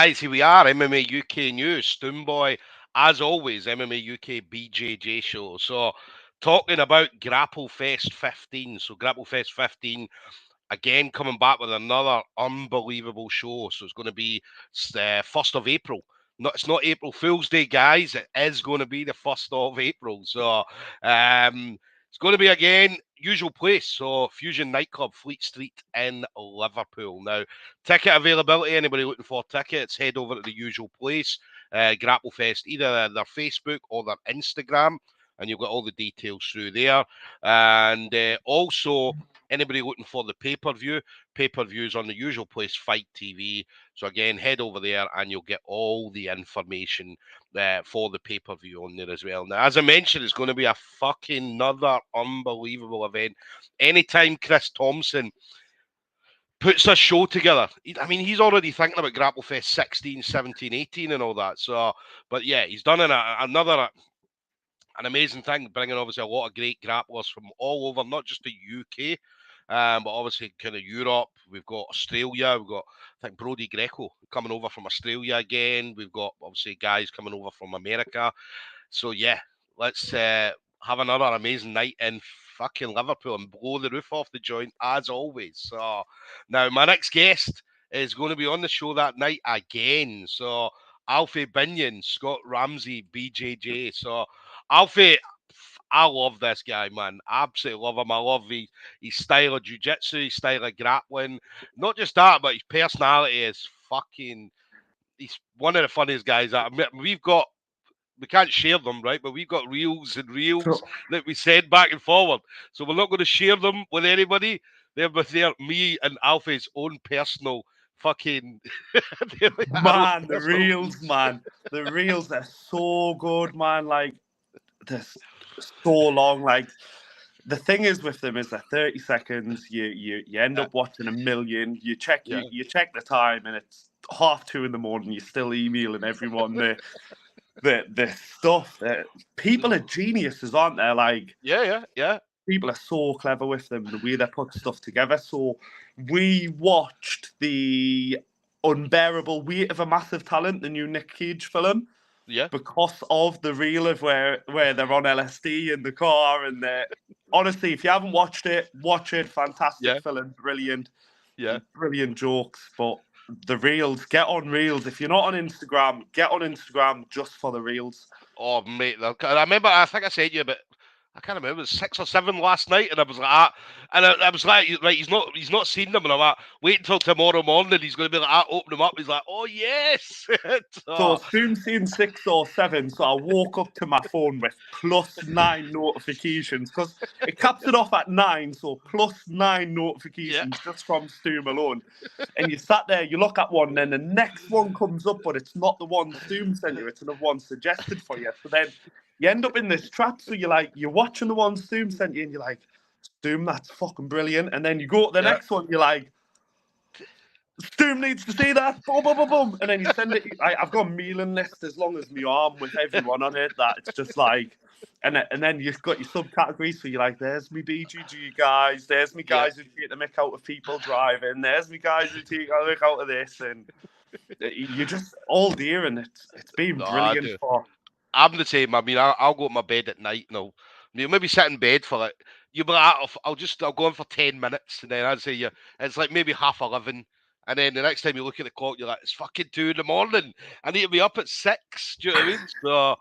guys, here we are, MMA UK News, Stoomboy, as always, MMA UK BJJ show. So, talking about Grapplefest 15. So, Grapplefest 15, again, coming back with another unbelievable show. So, it's going to be 1st of April. It's not April Fool's Day, guys. It is going to be the 1st of April. So, it's going to be, again, usual place. So, Fusion Nightclub, Fleet Street in Liverpool. Now, ticket availability, anybody looking for tickets, head over to the usual place, Grapplefest, either their Facebook or their Instagram, and you've got all the details through there. And also, anybody looking for the pay-per-views on the usual place, Fight TV. So again, head over there and you'll get all the information for the pay-per-view on there as well. Now, as I mentioned, it's going to be a fucking another unbelievable event. Anytime Chris Thompson puts a show together, I mean, he's already thinking about Grapplefest 16, 17, 18 and all that. So, but yeah, he's done an amazing thing, bringing obviously a lot of great grapplers from all over, not just the UK, but obviously kind of Europe. We've got Australia. We've got, I think, Brody Greco coming over from Australia again. We've got obviously guys coming over from America. So yeah, let's have another amazing night in fucking Liverpool and blow the roof off the joint as always. So now my next guest is going to be on the show that night again. So Alfie Binyon, Scott Ramsay, BJJ. So Alfie, I love this guy, man. Absolutely love him. I love his style of jiu-jitsu, his style of grappling. Not just that, but his personality is fucking... He's one of the funniest guys. We can't share them, right? But we've got reels and reels that we send back and forward. So we're not going to share them with anybody. They're me and Alfie's own personal fucking... Man, the reels, man. The reels are so good, man. Like, they're so long. Like, the thing is with them is that 30 seconds, you end up watching a million. You check the time and it's 2:30 in the morning. You're still emailing everyone the stuff. People are geniuses, aren't they? Like, yeah. People are so clever with them, the way they put stuff together. So we watched the Unbearable Weight of a Massive Talent, the new Nick Cage film. Yeah. Because of the reel of where they're on LSD in the car, and honestly, if you haven't watched it, watch it. Fantastic film, brilliant, brilliant jokes. But the reels, get on reels. If you're not on Instagram, get on Instagram just for the reels. Oh mate, I remember. I think I said you about... I can't remember, it was 6 or 7 last night, and I was like, and I was like, right, he's not seen them, and I'm like, wait until tomorrow morning, he's going to be like, open them up. He's like, oh yes. So soon seeing 6 or 7, so I woke up to my phone with +9 notifications, because it caps it off at 9, so +9 notifications just from Stoom alone. And you sat there, you look at one, and then the next one comes up, but it's not the one Stoom sent you, it's another one suggested for you. So then you end up in this trap. So you're watching the one Stoom sent you, and you're like, Stoom, that's fucking brilliant. And then you go to the next one, you're like, Stoom needs to see that. Boom, boom, boom, boom. And then you send it. I've got a mailing list as long as my arm with everyone on it. That it's just like, and then you've got your subcategories. So you're like, there's me BGG guys. There's me guys who take the mick out of people driving. There's me guys who take the mick out of this. And you're just all there, and it's been brilliant for... I'm the same. I mean, I'll go to my bed at night and I'll maybe sit in bed for like... You'll be like, I'll go on for 10 minutes, and then I'd say it's like maybe 11:30. And then the next time you look at the clock, you're like, it's fucking 2 in the morning. I need to be up at 6. Do you know what I mean? So,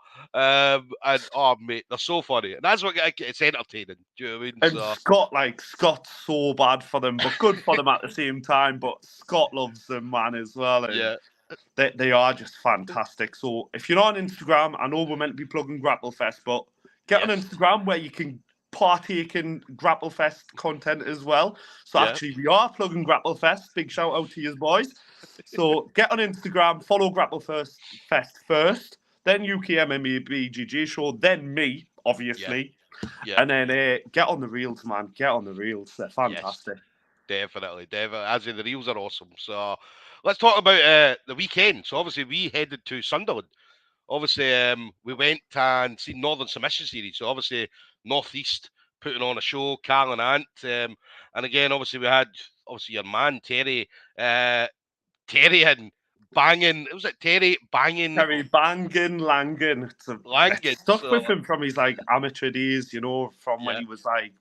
and oh mate, they're so funny, and that's what it's entertaining. Do you know what I mean? And Scott's so bad for them, but good for them at the same time. But Scott loves them, man, as well. And they are just fantastic. So if you're not on Instagram, I know we're meant to be plugging Grapplefest, but get on Instagram where you can partake in Grapplefest content as well. So actually, we are plugging Grapplefest. Big shout out to you boys. So get on Instagram, follow Grapplefest first, then UK MMA BJJ show, then me, obviously. And then get on the reels, man. Get on the reels. They're fantastic. Yes, definitely. As in, the reels are awesome. So let's talk about the weekend. So obviously, we headed to Sunderland. Obviously, we went and seen Northern Submission Series. So obviously, Northeast putting on a show, Carl and Ant. And again, obviously, we had your man, Terry and Banging. It was like Terry Banging. Terry Banging Langan. Langan. It's stuck So, with him from his like amateur days, you know, from when yeah. he was like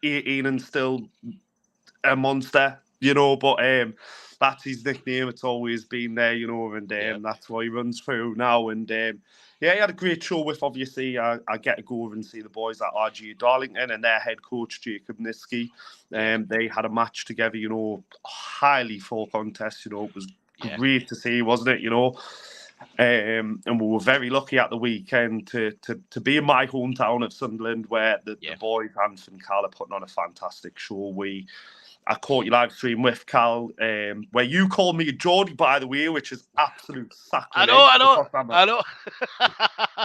18 and still a monster, you know. But that's his nickname. It's always been there, you know, and that's what he runs through now. And yeah, he had a great show with, obviously, I get to go over and see the boys at RG Darlington and their head coach, Jacob Niski. They had a match together, you know, highly fought contest, you know. It was great to see, wasn't it, you know? And we were very lucky at the weekend to be in my hometown of Sunderland, where the boys, Hans and Cal, are putting on a fantastic show. I caught you live stream with Cal, where you called me a Geordie, by the way, which is absolute sacrilege. I know.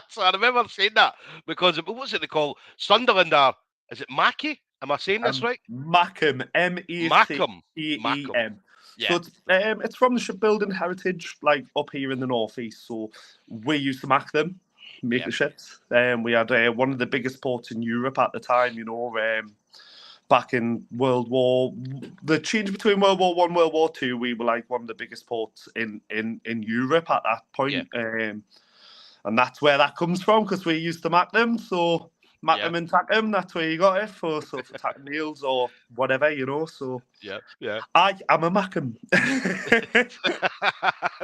So I remember saying that because what was it they call Sunderland? Is it Mackie? Am I saying this right? Mackham, Mackham. M-A-C-H-E-M. Yeah. So it's from the shipbuilding heritage, like up here in the northeast. So we used to mack them, make the ships. We had one of the biggest ports in Europe at the time, you know. Back in the change between World War One, World War Two, we were like one of the biggest ports in Europe at that point. And that's where that comes from, because we used to mack them. So mack them and tack them, that's where you got it for. So for tack meals or whatever, you know. So I'm a Mackham.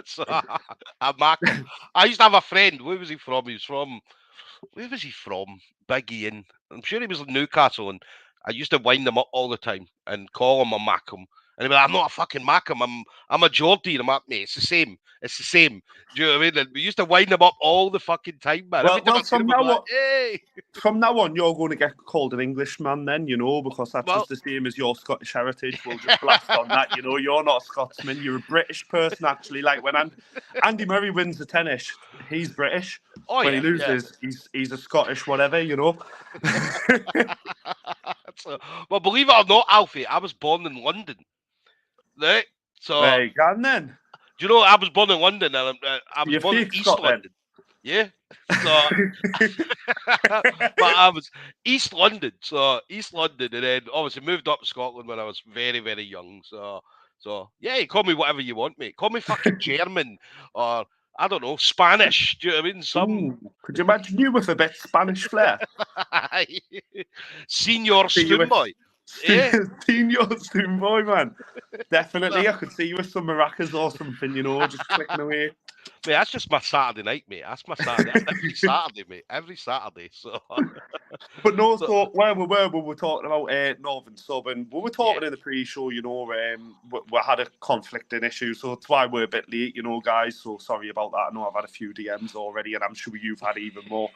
So a Mackham. I used to have a friend. Where was he from? Where was he from? Big Ian. I'm sure he was in Newcastle, and I used to wind him up all the time and call him a Mackham. And he'd be like, I'm not a fucking Mackham. I'm a Geordie. And I'm like, mate, it's the same. It's the same. Do you know what I mean? And we used to wind him up all the fucking time, man. Well, from now on, you're going to get called an Englishman then, you know, because that's just the same as your Scottish heritage. We'll just blast on that, you know. You're not a Scotsman. You're a British person, actually. Like when Andy Murray wins the tennis, he's British. When he loses, he's a Scottish whatever, you know. Well, believe it or not, Alfie, I was born in London. Right? So there you go, then. Do you know I was born in London, and I was born in East London. Yeah. So, but I was East London, and then obviously moved up to Scotland when I was very, very young. So yeah, you call me whatever you want, mate. Call me fucking German or I don't know, Spanish. Do you know what I mean? Could you imagine you with a bit Spanish flair? Senior Stoomboy. Senior Stoomboy, man. Definitely, I could see you with some maracas or something, you know, just clicking away. Mate, that's just my Saturday night, mate. That's my Saturday. That's every Saturday, mate. Every Saturday. So, but no, so where we were talking about Northern Southern. We were talking in the pre-show, you know, we had a conflicting issue, so that's why we're a bit late, you know, guys. So sorry about that. I know I've had a few DMs already, and I'm sure you've had even more.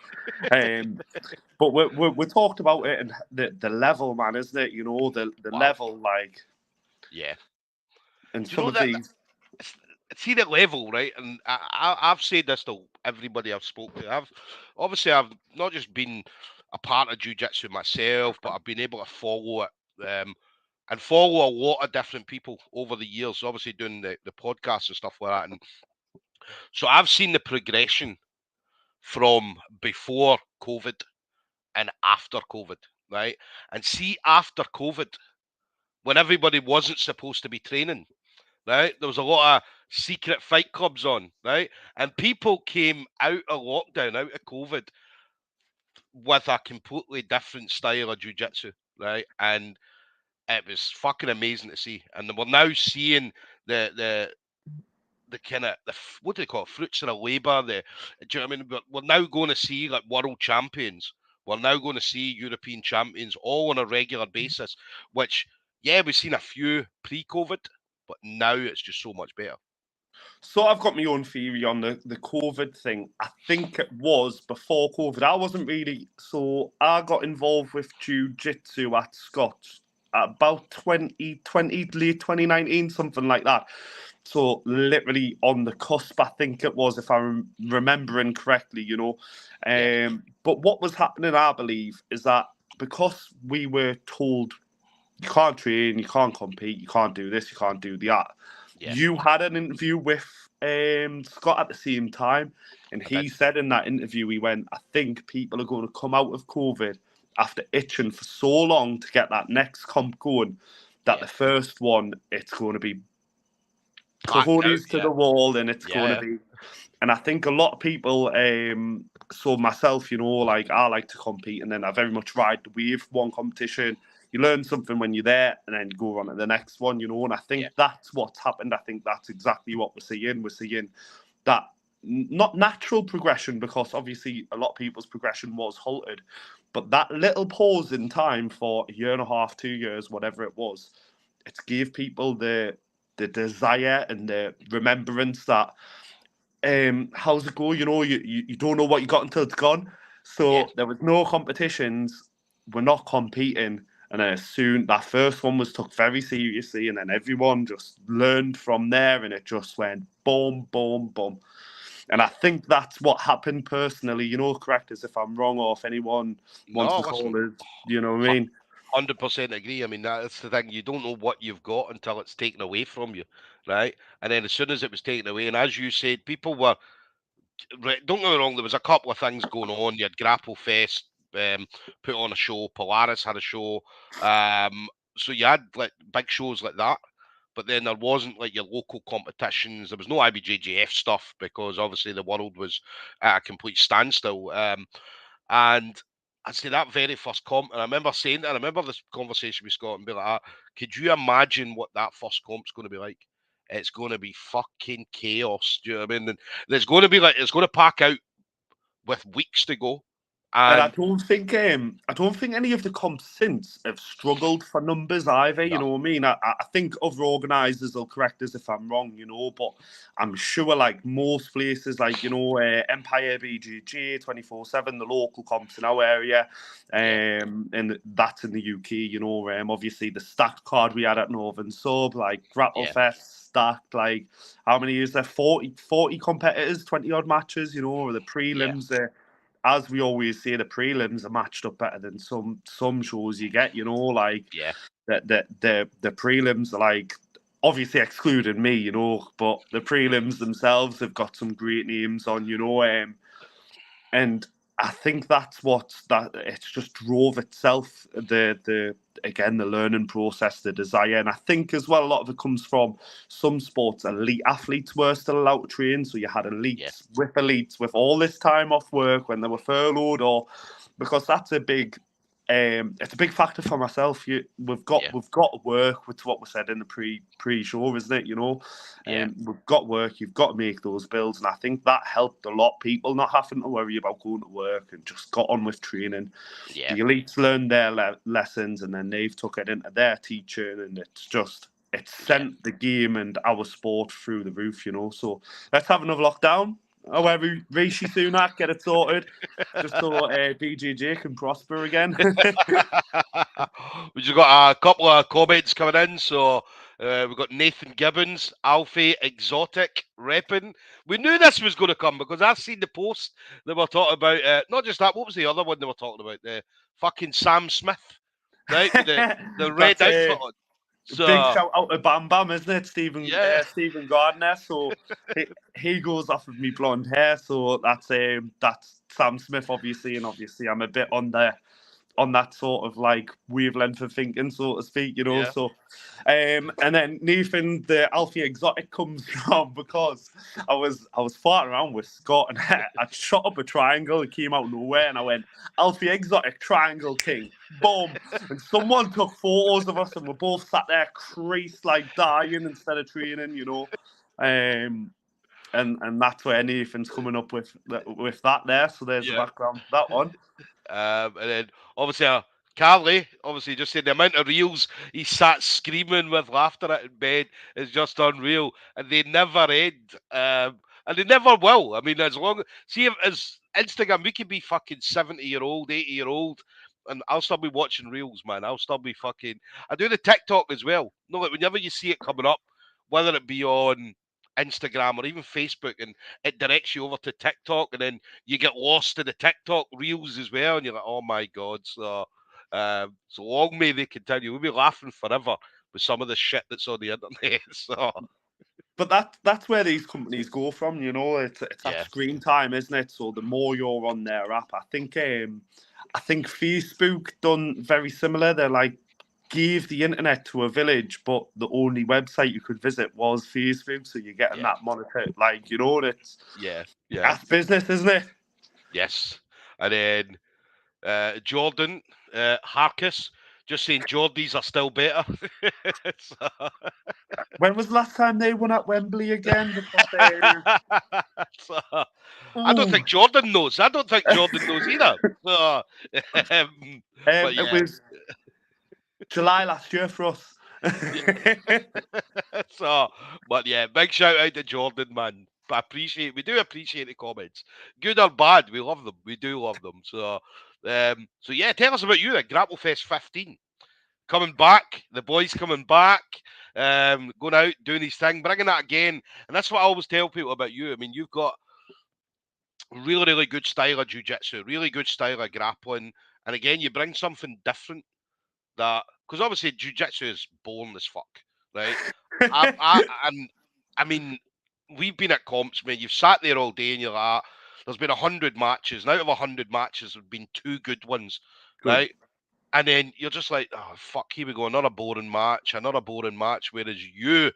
But we talked about it and the level, man, isn't it? You know, the level, like, and some of these. See the level, right? And I've said this to everybody I've spoken to. I've not just been a part of Jiu-Jitsu myself, but I've been able to follow it and follow a lot of different people over the years. Obviously, doing the podcasts and stuff like that. And so I've seen the progression from before COVID and after COVID, right? And see after COVID, when everybody wasn't supposed to be training. Right, there was a lot of secret fight clubs on, right, and people came out of lockdown, out of COVID, with a completely different style of jiu-jitsu, right, and it was fucking amazing to see. And we're now seeing the kind of what do they call it, fruits of the labour. Do you know what I mean? We're now going to see like world champions. We're now going to see European champions all on a regular basis. Which, we've seen a few pre-COVID. But now it's just so much better. So I've got my own theory on the COVID thing. I think it was before COVID. I wasn't really... So I got involved with Jiu-Jitsu at Scott's about 2020, late 2019, something like that. So literally on the cusp, I think it was, if I'm remembering correctly, you know. But what was happening, I believe, is that because we were told... you can't train, you can't compete, you can't do this, you can't do that. You had an interview with Scott at the same time, and he said in that interview, he went, I think people are going to come out of COVID after itching for so long to get that next comp going, that the first one, it's going to be cojones to yeah, the wall, and it's going to yeah, be. And I think a lot of people, so myself, like I like to compete, and then I very much ride the wave. One competition, you learn something when you're there, and then you go on to the next one, and I think yeah, that's what's happened. I think that's exactly what we're seeing. We're seeing that not natural progression, because obviously a lot of people's progression was halted, but that little pause in time for a year and a half, 2 years, whatever it was, it gave people the desire and the remembrance that how's it go? You don't know what you got until it's gone. yeah, So there was no competitions. We're not competing. And then soon that first one was took very seriously, and then everyone just learned from there, and it just went boom, boom, boom. And I think that's what happened personally. Correct us if I'm wrong, or if anyone wants no, to call listen, it, you know what I mean? 100% agree. I mean, that's the thing. You don't know what you've got until it's taken away from you, right? And then as soon as it was taken away, and as you said, people were right, don't get me wrong, there was a couple of things going on. You had Grapplefest put on a show, Polaris had a show. So you had like big shows like that. But then there wasn't like your local competitions. There was no IBJJF stuff because obviously the world was at a complete standstill. And I'd say that very first comp, and I remember saying that, I remember this conversation with Scott and be like, could you imagine what that first comp's going to be like? It's going to be fucking chaos. Do you know what I mean? And there's going to be like, it's going to pack out with weeks to go. And I And don't think any of the comps since have struggled for numbers either. You no, know what I mean? I think other organisers will correct us if I'm wrong. But I'm sure like most places, like Empire, BJJ, 24/7, the local comps in our area, yeah, and that's in the UK. Obviously the stacked card we had at Northern Sub, like yeah, Grapplefest, stacked. Like how many is there? 40 competitors, 20 odd matches. Or the yeah, prelims. As we always say, the prelims are matched up better than some shows you get. Like yeah, the prelims are like obviously excluding me, but the prelims themselves have got some great names on, and I think that's that it's just drove itself, the again, the learning process, the desire. And I think as well a lot of it comes from some sports elite athletes were still allowed to train, so you had yeah, elites with all this time off work when they were furloughed, or because that's a big it's a big factor for myself. We've got yeah, to work with what we said in the pre-show, isn't it? yeah, We've got work. You've got to make those bills, and I think that helped a lot. People not having to worry about going to work and just got on with training. yeah, The elites learned their lessons, and then they've took it into their teaching, and it's yeah. sent the game and our sport through the roof. So let's have another lockdown. However, Rishi Sunak, get it sorted, just so BJJ can prosper again. We just got a couple of comments coming in. So we've got Nathan Gibbons, Alfie Exotic repping. We knew this was going to come because I've seen the post they were talking about. Not just that, what was the other one they were talking about? The fucking Sam Smith, right? With the red That's outfit a on. big So shout out to Bam Bam, isn't it? yeah, Stephen Gardner. So he goes off of me blonde hair. So that's Sam Smith, obviously, and obviously I'm a bit on that sort of like wavelength of thinking, so to speak, yeah. So, and then Nathan, the Alfie Exotic comes from because I was farting around with Scott, and I shot up a triangle. It came out of nowhere, and I went Alfie Exotic Triangle King, boom, and someone took photos of us, and we both sat there creased like dying instead of training, and that's where Nathan's coming up with that there. So there's the Yeah. background to that one. And then obviously Carly, obviously just said the amount of reels he sat screaming with laughter at in bed is just unreal, and they never end, and they never will. I mean, as long see if as Instagram, we could be fucking 70-year-old, 80-year-old, and I'll still be watching reels, man. I'll still be fucking. I do the TikTok as well. No, like whenever you see it coming up, whether it be on Instagram or even Facebook, and it directs you over to TikTok, and then you get lost in the TikTok reels as well, and you're like, oh my god! So long may they continue. We'll be laughing forever with some of the shit that's on the internet. So But that's where these companies go from, It's that yeah, screen time, isn't it? So the more you're on their app, I think Facebook done very similar. They're like gave the internet to a village, but the only website you could visit was Facebook. So you're getting that monitor, like, you know, that's business, isn't it? Yes. And then Jordan Harkis just saying Geordies are still better. When was the last time they won at Wembley again? Because, I don't think Jordan knows. I don't think Jordan knows either. So, but yeah. It was July last year for us. So, but yeah, big shout out to Jordan, man. We do appreciate the comments, good or bad. We love them. We do love them. So, so yeah, tell us about you at Grapplefest 15. Coming back, the boys coming back, going out, doing his thing, bringing that again. And that's what I always tell people about you. I mean, you've got really, really good style of jiu-jitsu, really good style of grappling. And again, you bring something different that, because obviously jiu-jitsu is boring as fuck, right? I mean, we've been at comps, man. You've sat there all day and you're like, there's been 100 matches. And out of 100 matches, there have been 2 good ones, right? And then you're just like, oh, fuck, here we go. Another boring match. Whereas you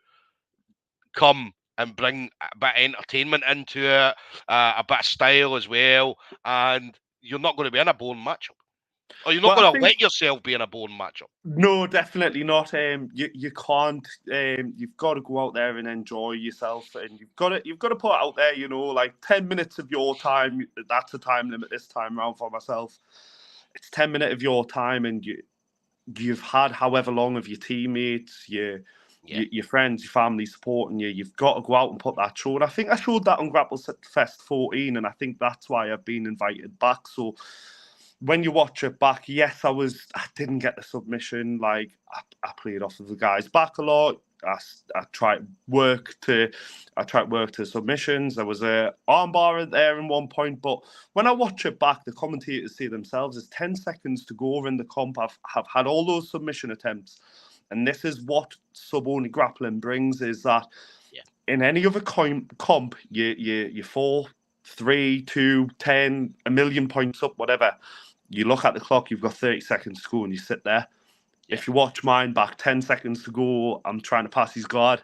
come and bring a bit of entertainment into it, a bit of style as well. And you're not going to be in a boring matchup. Or you're not going to let yourself be in a boring matchup. No, definitely not. You can't. You've got to go out there and enjoy yourself, and you've got to put out there. You know, like 10 minutes of your time. That's a time limit this time around for myself. It's 10 minutes of your time, and you've had however long of your teammates, your friends, your family supporting you. You've got to go out and put that show. And I think I showed that on Grapplefest 14, and I think that's why I've been invited back. So when you watch it back, yes, I didn't get the submission. Like I played off of the guys back a lot. I tried work to submissions. There was a armbar there in one point, but when I watch it back, the commentators say themselves, "There's 10 seconds to go in the comp. I've had all those submission attempts, and this is what sub-only grappling brings: is that in any other comp, you 4, 3, 2, 10, a million points up, whatever. You look at the clock, you've got 30 seconds to go, and you sit there. If you watch mine back, 10 seconds to go, I'm trying to pass his guard.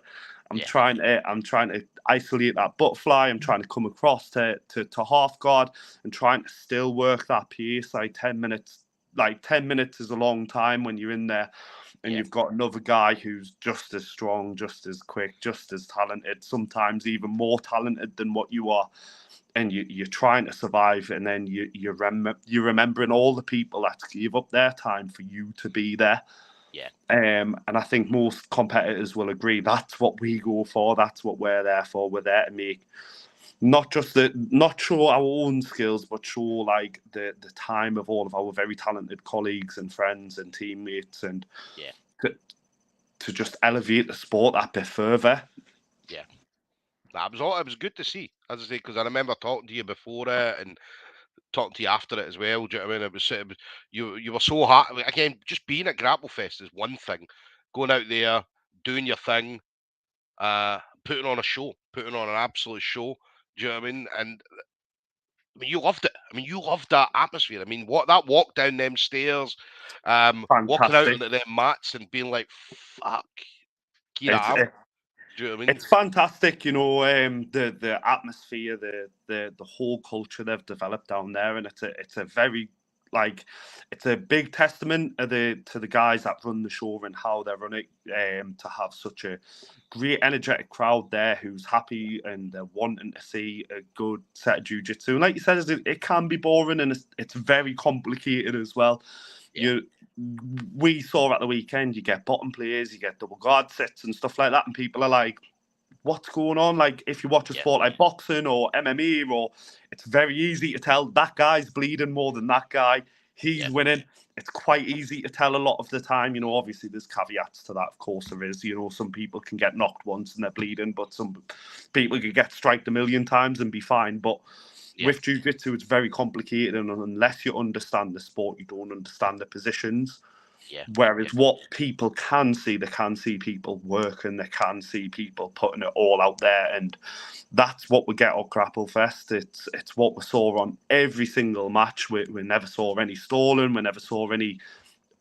I'm trying to isolate that butterfly. I'm trying to come across to half guard and trying to still work that pace. Like 10 minutes is a long time when you're in there, and you've got another guy who's just as strong, just as quick, just as talented, sometimes even more talented than what you are. And you're trying to survive, and then you're remembering all the people that gave up their time for you to be there. And I think most competitors will agree that's what we go for. That's what we're there for. We're there to make not show our own skills, but show like the time of all of our very talented colleagues and friends and teammates, and to just elevate the sport that bit further. It was good to see, as I say, because I remember talking to you before it and talking to you after it as well. Do you know what I mean? You were so happy. Again, just being at Grapplefest is one thing. Going out there, doing your thing, putting on a show, putting on an absolute show. Do you know what I mean? And I mean, you loved it. I mean, you loved that atmosphere. I mean, that walk down them stairs, walking out onto them mats and being like, "Fuck, do you know what I mean? It's fantastic, you know, the atmosphere, the whole culture they've developed down there, and it's a very it's a big testament to the guys that run the show and how they run it, to have such a great energetic crowd there who's happy and they're wanting to see a good set of jiu-jitsu. And like you said, it can be boring, and it's very complicated as well. We saw at the weekend, you get bottom players, you get double guard sets and stuff like that, and people are like, what's going on? Like, if you watch a sport like boxing or MMA, it's very easy to tell that guy's bleeding more than that guy. He's winning. It's quite easy to tell a lot of the time. You know, obviously there's caveats to that. Of course there is. You know, some people can get knocked once and they're bleeding, but some people can get striked a million times and be fine. But with jiu-jitsu, it's very complicated, and unless you understand the sport, you don't understand the positions. Whereas what people can see, they can see people working, they can see people putting it all out there, and that's what we get at Grapplefest. It's what we saw on every single match. We never saw any stalling, we never saw any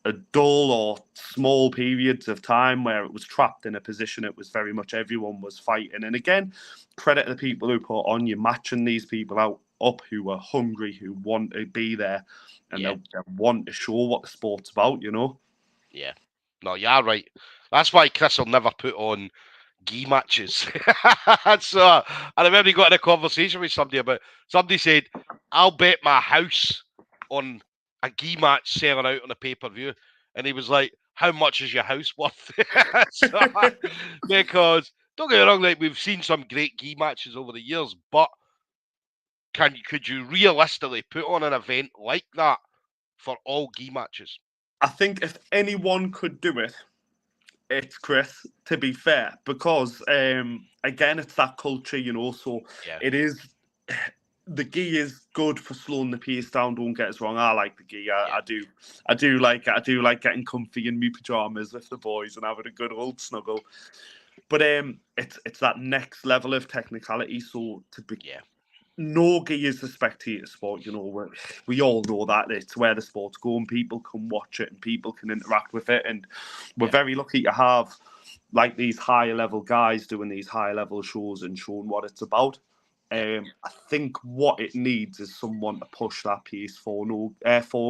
a dull or small periods of time where it was trapped in a position. It was very much everyone was fighting. And again, credit to the people who put on. You're matching these people up who are hungry, who want to be there, and they want to show what the sport's about, you know? Yeah. No, you're right. That's why Chris will never put on gi matches. So I remember he got in a conversation with somebody said, I'll bet my house on a gi match selling out on a pay-per-view. And he was like, how much is your house worth? So, because don't get me wrong, like we've seen some great gi matches over the years, but could you realistically put on an event like that for all gi matches? I think if anyone could do it, it's Chris, to be fair, because again, it's that culture, you know. So it is. The gi is good for slowing the pace down. Don't get us wrong. I like the gi. I do like it. I do like getting comfy in my pajamas with the boys and having a good old snuggle. But it's that next level of technicality. So to be no gi is a spectator sport. You know, we all know that it's where the sport's going. People can watch it and people can interact with it, and we're very lucky to have like these higher level guys doing these higher level shows and showing what it's about. I think what it needs is someone to push that piece for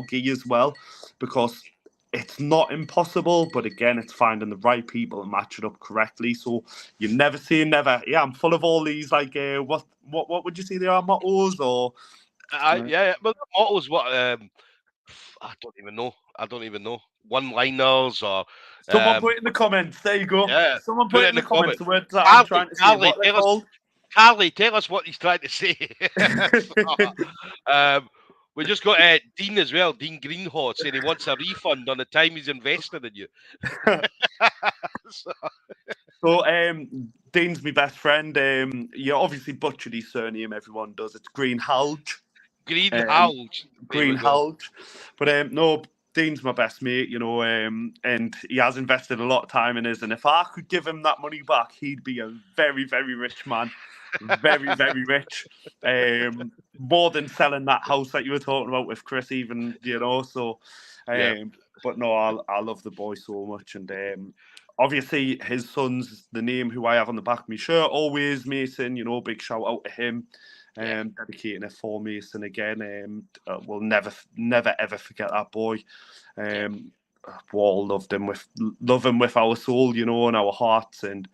gi as well, because it's not impossible, but again, it's finding the right people and match it up correctly. So you never say never. Yeah, I'm full of all these like what would you say they are, mottos or? But the mottos what I don't even know. One-liners or someone put it in the comments. There you go. Yeah, someone put it in the comments. The words that Carly, I'm trying to say. What they're called. Carly, tell us what he's trying to say. We just got Dean as well, Dean Greenhorn, saying he wants a refund on the time he's invested in you. So, Dean's my best friend. You obviously butchered his surname. Everyone does. It's Greenhalgh. Greenhalgh. But no, Dean's my best mate, you know, and he has invested a lot of time in us. And if I could give him that money back, he'd be a very, very rich man. Very, very rich. More than selling that house that you were talking about with Chris, even, you know. So, but no, I love the boy so much. And obviously, his son's the name who I have on the back of my shirt, always Mason, you know, big shout out to him. Dedicating it for Mason again. We'll never ever forget that boy. We all love him with our soul, you know, and our hearts, and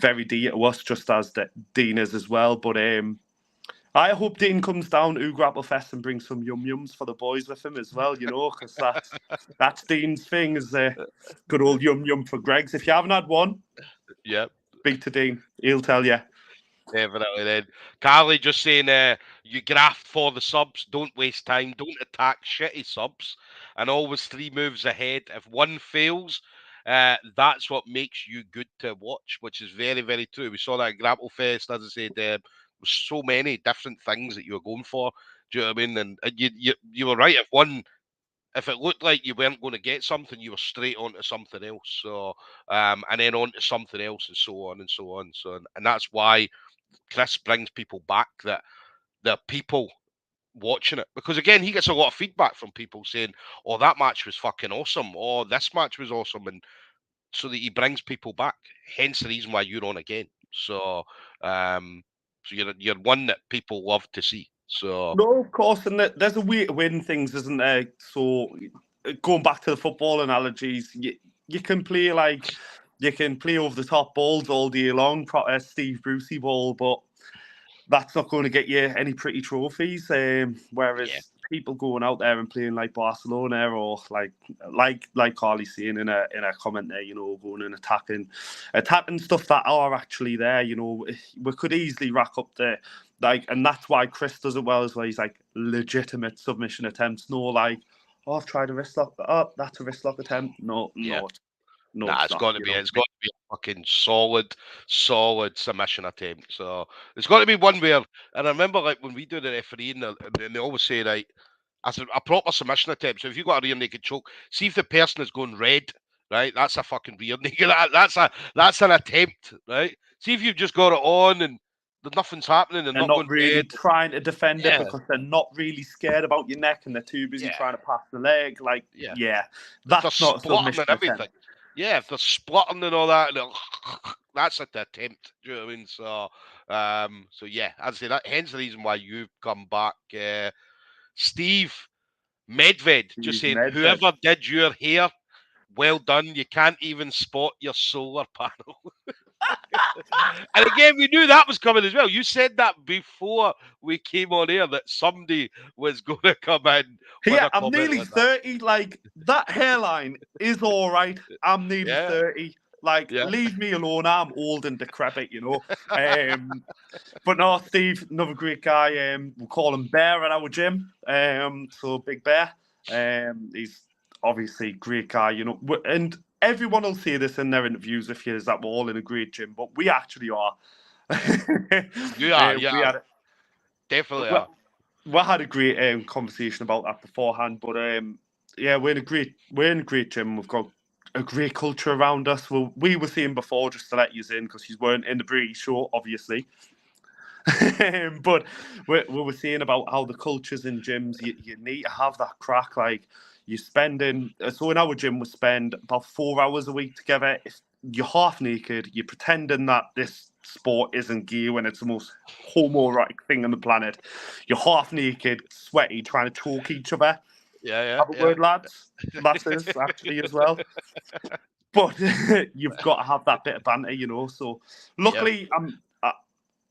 very dear to us, just as Dean is as well. But I hope Dean comes down to Grapplefest and brings some yum-yums for the boys with him as well, you know, because that's Dean's thing, is a good old yum-yum for Greg's. If you haven't had one, speak to Dean. He'll tell you. Definitely then. Carly just saying you graft for the subs, don't waste time, don't attack shitty subs, and always 3 moves ahead. If one fails, that's what makes you good to watch, which is very, very true. We saw that at Grapplefest, as I said, there was so many different things that you were going for. Do you know what I mean? And you were right. If it looked like you weren't going to get something, you were straight onto something else. So and then onto something else, and so on and so on. So and that's why Chris brings people back, that there are people watching it, because again, he gets a lot of feedback from people saying, "Oh, that match was fucking awesome," or "This match was awesome," and so that he brings people back. Hence the reason why you're on again. So, so you're one that people love to see. So no, of course, and there's a way to win things, isn't there? So going back to the football analogies, you can play over the top balls all day long, Steve Brucey ball, but that's not going to get you any pretty trophies. Whereas people going out there and playing like Barcelona, or like Carly's saying in a comment there, you know, going and attacking stuff that are actually there. You know, we could easily rack up the and that's why Chris does it well as well. He's like legitimate submission attempts, no like, oh, I've tried a wrist lock. Oh, that's a wrist lock attempt. No, it's got to be a fucking solid submission attempt. So it's got to be one where, and I remember like when we do the refereeing, and they always say, right, as a proper submission attempt. So if you've got a rear naked choke, see if the person is going red, right? That's a fucking rear naked. That's an attempt, right? See if you've just got it on and nothing's happening. They're not not going really dead. trying to defend Yeah. it because they're not really scared about your neck and they're too busy trying to pass the leg. Like, that's not a submission and everything. attempt. Yeah, if they're splitting and all that, that's an attempt. Do you know what I mean? So yeah, I'd say that. Hence the reason why you've come back, Steve Medved. Just saying, Medved. whoever did your hair, well done. You can't even spot your solar panel. And again, we knew that was coming as well. You said that before we came on air that somebody was going to come in. Yeah, I'm nearly 30. Like, that hairline is all right. I'm nearly 30. Like, leave me alone. I'm old and decrepit, you know. But no, Steve, another great guy. We'll call him Bear at our gym. So Big Bear. He's obviously a great guy, you know. And everyone will say this in their interviews with you, is that we're all in a great gym, but we actually are. You are, definitely are. We had a great conversation about that beforehand, but we're in a great gym. We've got a great culture around us. We were saying before, just to let you in, because you weren't in the pre-show, obviously. But we were saying about how the cultures in gyms, you need to have that crack. Like, you're spending, so in our gym, we spend about 4 hours a week together. If you're half naked, you're pretending that this sport isn't gay when it's the most homoerotic thing on the planet. You're half naked, sweaty, trying to choke each other. Have a word, lads. That is actually as well. But you've got to have that bit of banter, you know. So luckily,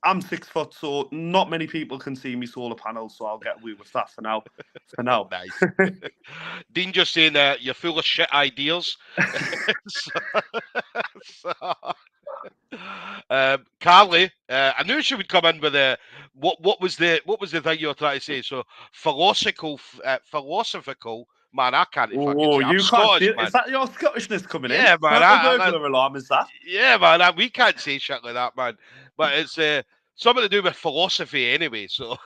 I'm 6 foot, so not many people can see me solar panels, so I'll get away with that for now. Nice. Dean just saying you're full of shit ideas. Carly, I knew she would come in with what was the thing you were trying to say? So philosophical. Man, I can't fucking say. I'm Scottish, man. Is that your Scottishness coming in? Yeah, man. Burglar alarm, is that? Yeah, man. We can't say shit like that, man. But it's something to do with philosophy anyway. So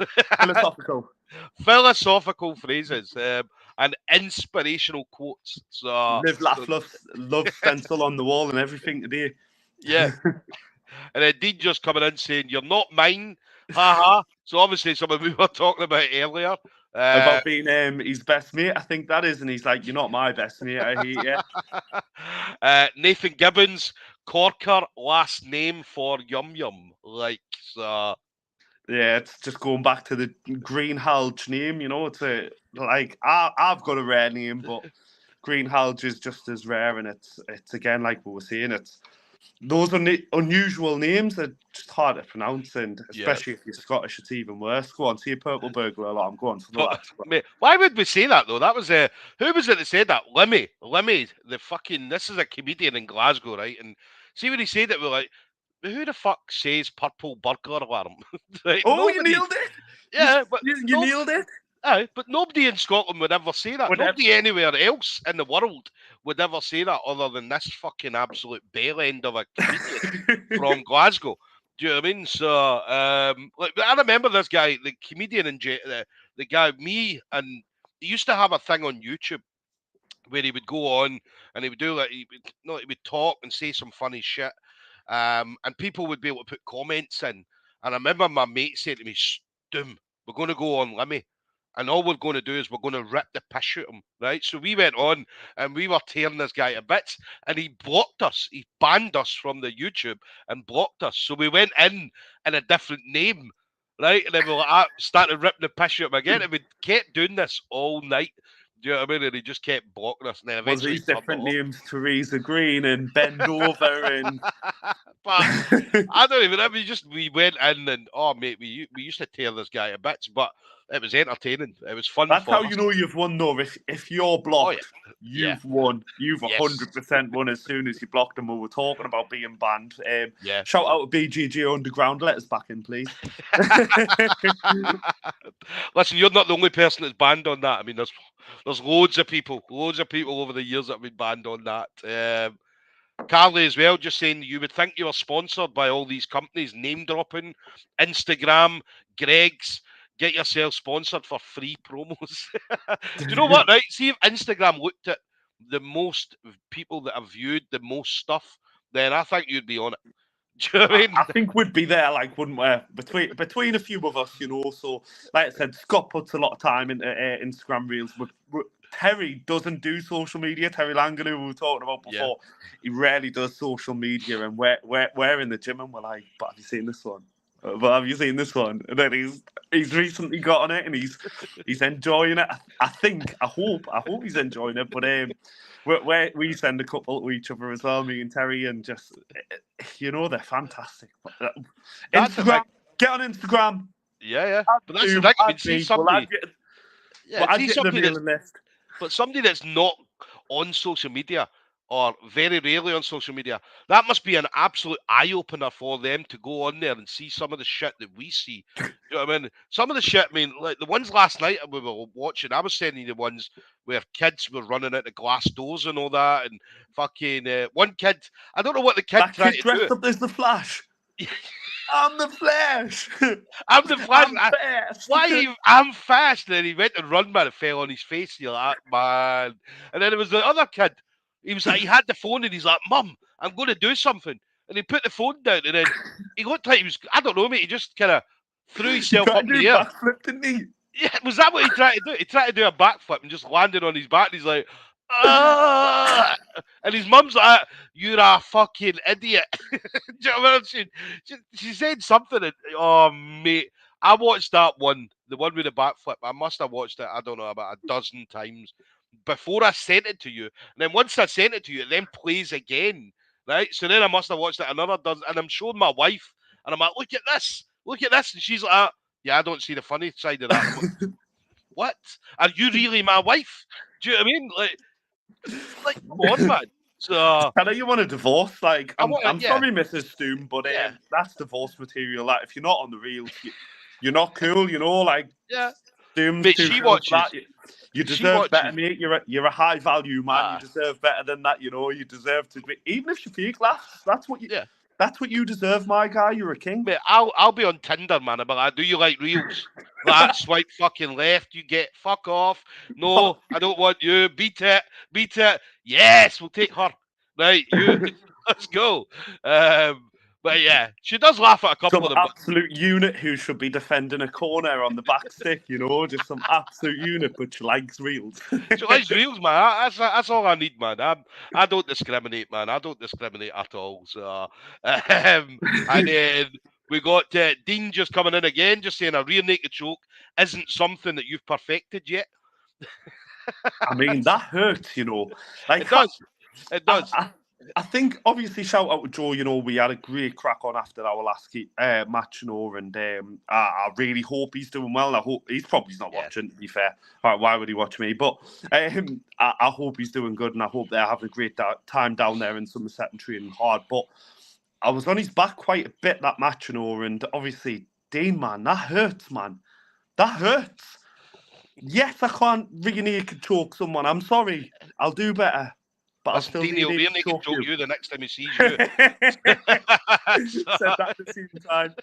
philosophical phrases and inspirational quotes. So live, laugh, love stencil on the wall and everything today. Yeah. And then Dean just coming in saying, "You're not mine." Haha. So obviously something we were talking about earlier. About being his best mate, I think that is, and he's like, "You're not my best mate, I hate you." Nathan Gibbons, Corker, last name for Yum Yum. Like, so. Yeah, it's just going back to the Green Halge name, you know. It's I've got a rare name, but Green Halge is just as rare, and it's again, like we were saying, it's those unusual names are just hard to pronounce, and especially if you're Scottish, it's even worse. Go on, say a purple burglar alarm. Go on, mate, why would we say that though? That was who was it that said that? Lemmy, the fucking. This is a comedian in Glasgow, right? And see when he said it, we're like, who the fuck says purple burglar alarm? Like, you nailed it. Yeah, but you nailed it. But nobody in Scotland would ever say that. Nobody anywhere else in the world would ever say that other than this fucking absolute bell end of a comedian from Glasgow. Do you know what I mean? So, I remember this guy, the comedian in the guy, me, and he used to have a thing on YouTube where he would go on and he would do he would talk and say some funny shit, and people would be able to put comments in. And I remember my mate said to me, "Stoom, we're going to go on Lemmy. And all we're going to do is we're going to rip the piss out of him," right? So we went on and we were tearing this guy to bits, and he blocked us. He banned us from the YouTube and blocked us. So we went in a different name, right? And then we started ripping the piss out of him again, and we kept doing this all night. Do you know what I mean? And he just kept blocking us. And then eventually, these different names: Teresa Green and Bend Over and. But I don't even. I mean, we went in and mate, we used to tear this guy to bits, but it was entertaining. It was fun. That's how you know you've won, though. If you're blocked, you've won. You've 100% won as soon as you blocked them. We were talking about being banned. Shout out to BJJ Underground. Let us back in, please. Listen, you're not the only person that's banned on that. I mean, there's loads of people over the years that have been banned on that. Carly as well, just saying you would think you were sponsored by all these companies, name dropping, Instagram, Greg's. Get yourself sponsored for free promos. Do you know what, right? See if Instagram looked at the most people that have viewed the most stuff, then I think you'd be on it. Do you know what I mean? I think we'd be there, like, wouldn't we? Between a few of us, you know. So, like I said, Scott puts a lot of time into Instagram reels. Terry doesn't do social media. Terry Langan, who we were talking about before, he rarely does social media. And we're in the gym and we're like, "But have you seen this one? But have you seen this one?" And then he's recently got on it and he's enjoying it. I hope he's enjoying it. But we send a couple to each other as well, me and Terry, and just, you know, they're fantastic. Instagram, get on Instagram. Yeah. But that's the thing. I mean, see somebody. See somebody but somebody that's not on social media or very rarely on social media, that must be an absolute eye-opener for them to go on there and see some of the shit that we see. You know what I mean? Some of the shit, I mean, like the ones last night we were watching, I was sending you the ones where kids were running out of glass doors and all that, and fucking one kid, I don't know what the kid tried to do. Dressed up as the Flash. I'm the Flash. I'm the Flash. I'm fast. Why are you? I'm fast. And then he went to run, man. It fell on his face. You're like, man. And then there was the other kid. He was like, he had the phone and he's like, Mum, I'm going to do something. And he put the phone down and then he looked like he was, I don't know, mate. He just kind of threw himself up in the air. Backflip, didn't he? Yeah, was that what he tried to do? He tried to do a backflip and just landed on his back. And he's like, ah! And his mum's like, "You're a fucking idiot." Do you know what I'm saying? She said something. And, oh, mate, I watched that one, the one with the backflip. I must have watched it, I don't know, about a dozen times before I sent it to you. And then once I sent it to you, it then plays again, right? So then I must have watched it another dozen. And I'm showing my wife, and I'm like, look at this. And she's like, yeah, I don't see the funny side of that. What? Are you really my wife? Do you know what I mean? Like, come on, man. So, I know you want a divorce. Like, I'm sorry, Mrs. Stoom, but that's divorce material. Like, if you're not on the reels, you're not cool. You know, like, Stoom's but too she cool watches. for that. You deserve better, mate. You're a high value man. You deserve better than that. You know, you deserve to be. Even if Shafiq laughs, that's what you. Yeah. That's what you deserve, my guy. You're a king. Mate, I'll be on Tinder, man. But like, do you like reels? Like, swipe fucking left, you get fuck off. No, I don't want you. Beat it. Yes, we'll take her. Right, you. Let's go. But yeah, she does laugh at a couple of them. Absolute unit who should be defending a corner on the back stick, you know, just some absolute unit, but she likes reels. She likes reels, man. That's all I need, man. I don't discriminate, man. I don't discriminate at all. So, and then we got Dean just coming in again, just saying a rear naked choke isn't something that you've perfected yet. I mean, that hurts, you know. Like, it does. I think, obviously, shout out to Joe. You know, we had a great crack on after our last match, you know, and I really hope he's doing well. I hope he's probably not watching, to be fair. All right, why would he watch me? But I hope he's doing good, and I hope they're having a great time down there in Somerset and training hard. But I was on his back quite a bit that match, you know, and obviously, Dean, man, that hurts, man. That hurts. Yes, I can't rear naked choke someone. I'm sorry. I'll do better. But I'll still rear naked choke you the next time he sees you. Said that at the same time.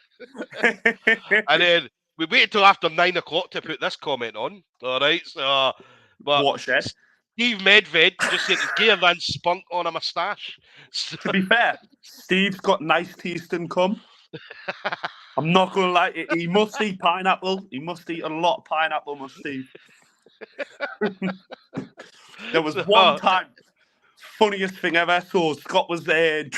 And then we waited till after 9 o'clock to put this comment on. All right, so what shit? Steve Medved just said his gear than spunk on a moustache. So... To be fair, Steve's got nice taste in cum. I'm not gonna lie, he must eat pineapple. He must eat a lot of pineapple, must Steve. There was one time. Funniest thing ever. So Scott was drilling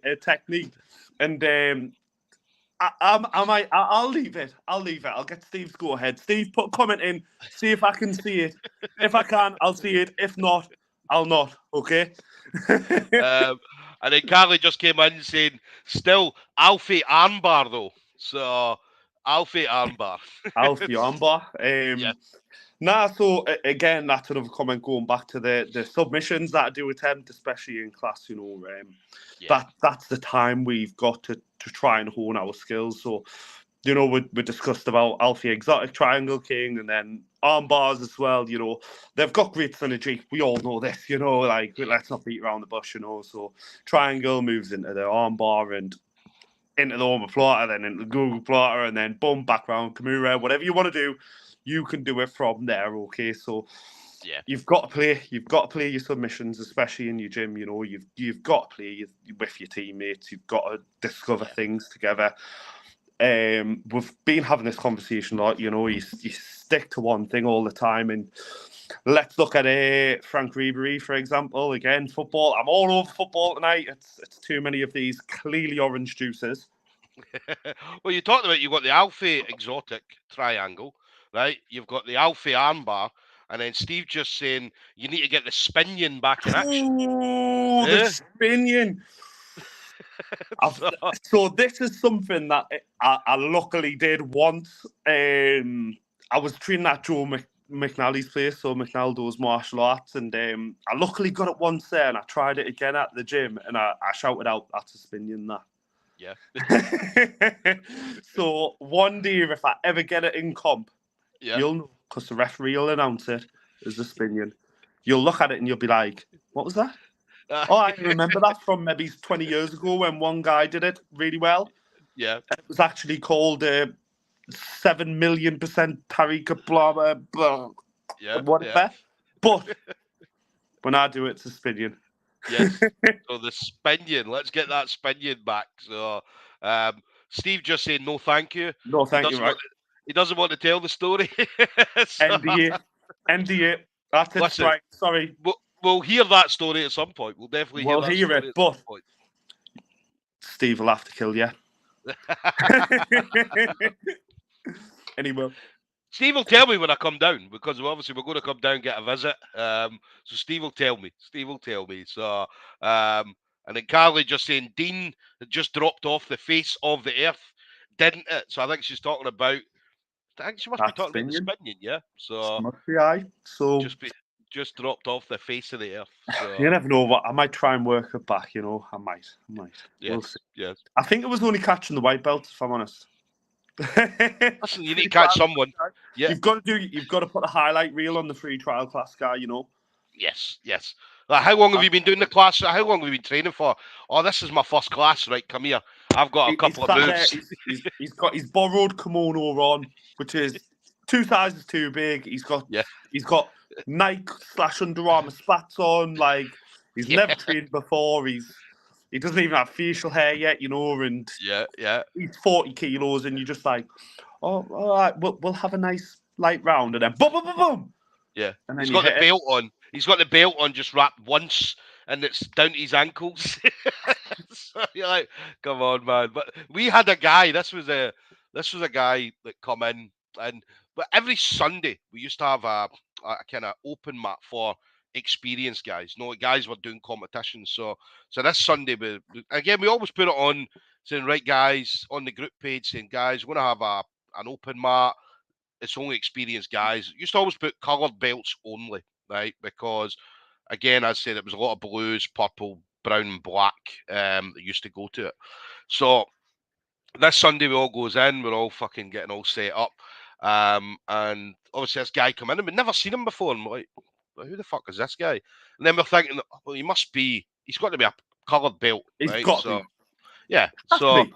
a technique, and I'll leave it. I'll get Steve to go ahead. Steve, put a comment in. See if I can see it. If I can, I'll see it. If not, I'll not. Okay. And then Carly just came in saying, "Still Alfie armbar though." So Alfie armbar. Alfie armbar. Yeah. Nah, so again, that's another comment going back to the submissions that I do attempt, especially in class, you know. That's the time we've got to try and hone our skills. So, you know, we discussed about Alfie Exotic Triangle King and then arm bars as well, you know. They've got great synergy. We all know this, you know, like, let's not beat around the bush, you know. So triangle moves into the arm bar and into the omoplata, then into the Google plata, and then boom, back round Kimura, whatever you want to do. You can do it from there, okay? So Yeah. You've got to play. You've got to play your submissions, especially in your gym. You know, you've got to play with your teammates. You've got to discover things together. We've been having this conversation a lot. You know, you stick to one thing all the time, and let's look at Frank Ribery, for example. Again, football. I'm all over football tonight. It's too many of these clearly orange juices. Well, you talked about you've got the Alfie exotic triangle, right? You've got the Alfie armbar, and then Steve just saying you need to get the Binyon back in action. Oh, the Binyon. So this is something that I luckily did once. I was training at Joe McNally's place, so McNally does martial arts, and I luckily got it once there, and I tried it again at the gym, and I shouted out, "That's a Binyon, that." Yeah. So one day, if I ever get it in comp, you'll know, because the referee will announce it as a Binyon. You'll look at it and you'll be like, "What was that?" I remember that from maybe 20 years ago when one guy did it really well. Yeah. It was actually called 7,000,000% Tariq blah, blah, blah, whatever. But when I do it, it's a Binyon. Yes. So the Binyon, let's get that Binyon back. So Steve just saying no thank you. No, thank you, right? He doesn't want to tell the story. NDA. That's it, Listen, right. Sorry. We'll hear that story at some point. We'll definitely hear that story at some point. Steve will have to kill you. Anyway. Steve will tell me when I come down, because obviously we're going to come down and get a visit. So Steve will tell me. So, and then Carly just saying Dean had just dropped off the face of the earth, didn't it? So I think she's talking about. I think she must be talking about the Binyon, yeah. So must be aye. So just dropped off the face of the earth. So. You never know. What I might try and work it back. You know, I might. Yes, we'll see. Yes. I think it was only catching the white belt, if I'm honest. Listen, you need to catch someone. Yeah. You've got to put a highlight reel on the free trial class guy, you know. Yes. Like, how long have you been doing the class? How long have you been training for? Oh, this is my first class. Right, come here. I've got a couple of moves. He's got his borrowed kimono on, which is 2 sizes too big. He's got Nike / Under Armour spats on. Like, he's never trained before. He doesn't even have facial hair yet, you know, and he's 40 kilos, and you're just like, oh, all right, we'll have a nice light round, and then boom, boom, boom, boom. Yeah, and then he's got the belt on. He's got the belt on just wrapped once, and it's down to his ankles. So you're like, come on, man. But we had a guy. This was a guy that come in, but every Sunday we used to have a kind of open mat for experienced guys. No, guys were doing competitions. So this Sunday, we always put it on, saying, right, guys, on the group page, saying, guys, we're gonna have an open mat. It's only experienced guys. Used to always put coloured belts only, right? Because, again, as I said, it was a lot of blues, purple, brown, and black that used to go to it. So this Sunday we all goes in. We're all fucking getting all set up. And obviously this guy come in, and we'd never seen him before. And we're like, who the fuck is this guy? And then we're thinking, well, he's got to be a coloured belt, right? So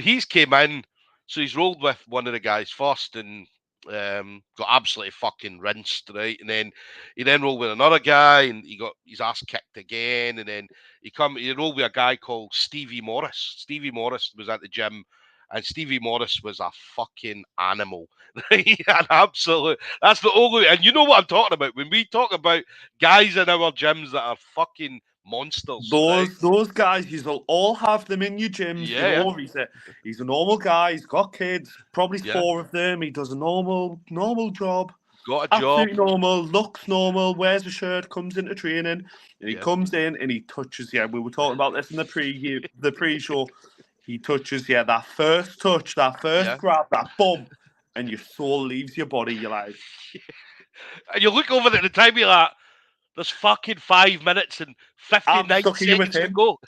he's came in. So he's rolled with one of the guys first and got absolutely fucking rinsed, right? And then he rolled with another guy and he got his ass kicked again. And then he rolled with a guy called Stevie Morris. Stevie Morris was at the gym, and Stevie Morris was a fucking animal. An absolute. That's the only. And you know what I'm talking about when we talk about guys in our gyms that are fucking monsters. Those guys, you'll all have them in your gyms. Yeah, you know, he's a normal guy. He's got kids, probably 4 of them. He does a normal job. Got a Absolutely job. normal, looks normal, wears a shirt, comes into training, and he comes in and he touches. Yeah, we were talking about this in the pre-show. He touches, that first touch, that first grab, that bump, and your soul leaves your body. You're like, and you look over at the time, you're like, there's fucking 5 minutes and 59 seconds to go.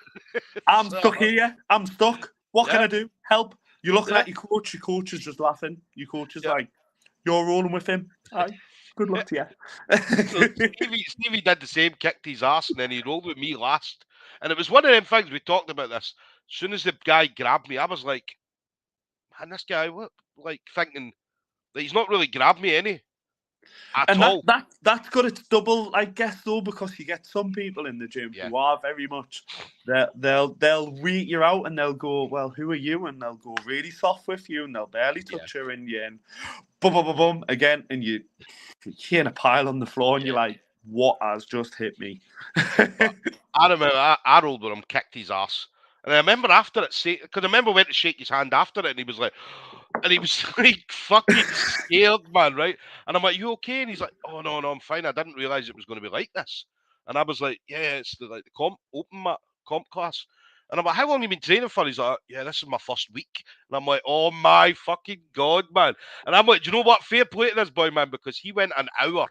I'm stuck here. I'm stuck. What can I do? Help. You're looking at your coach. Your coach is just laughing. Your coach is like, you're rolling with him. Aye. Good luck to you. So Stevie did the same, kicked his ass, and then he rolled with me last. And it was one of them things, we talked about this. As soon as the guy grabbed me, I was like, man, this guy, what? Like, thinking that he's not really grabbed me any. at And all. that's got its double, I guess, though, because you get some people in the gym Yeah. who are very much they'll read you out and they'll go, well, who are you? And they'll go really soft with you and they'll barely touch you and you and boom, boom, boom, boom again, and you're in a pile on the floor and you're like, what has just hit me? But I remember I rolled with him, kicked his ass. And I remember after it, because I remember I went to shake his hand after it, and he was like, like fucking scared, man, right? And I'm like, you okay? And he's like, oh no, I'm fine. I didn't realize it was going to be like this. And I was like, yeah, it's the comp class. And I'm like, how long have you been training for? He's like, yeah, this is my first week. And I'm like, oh my fucking god, man. And I'm like, do you know what? Fair play to this boy, man, because he went an hour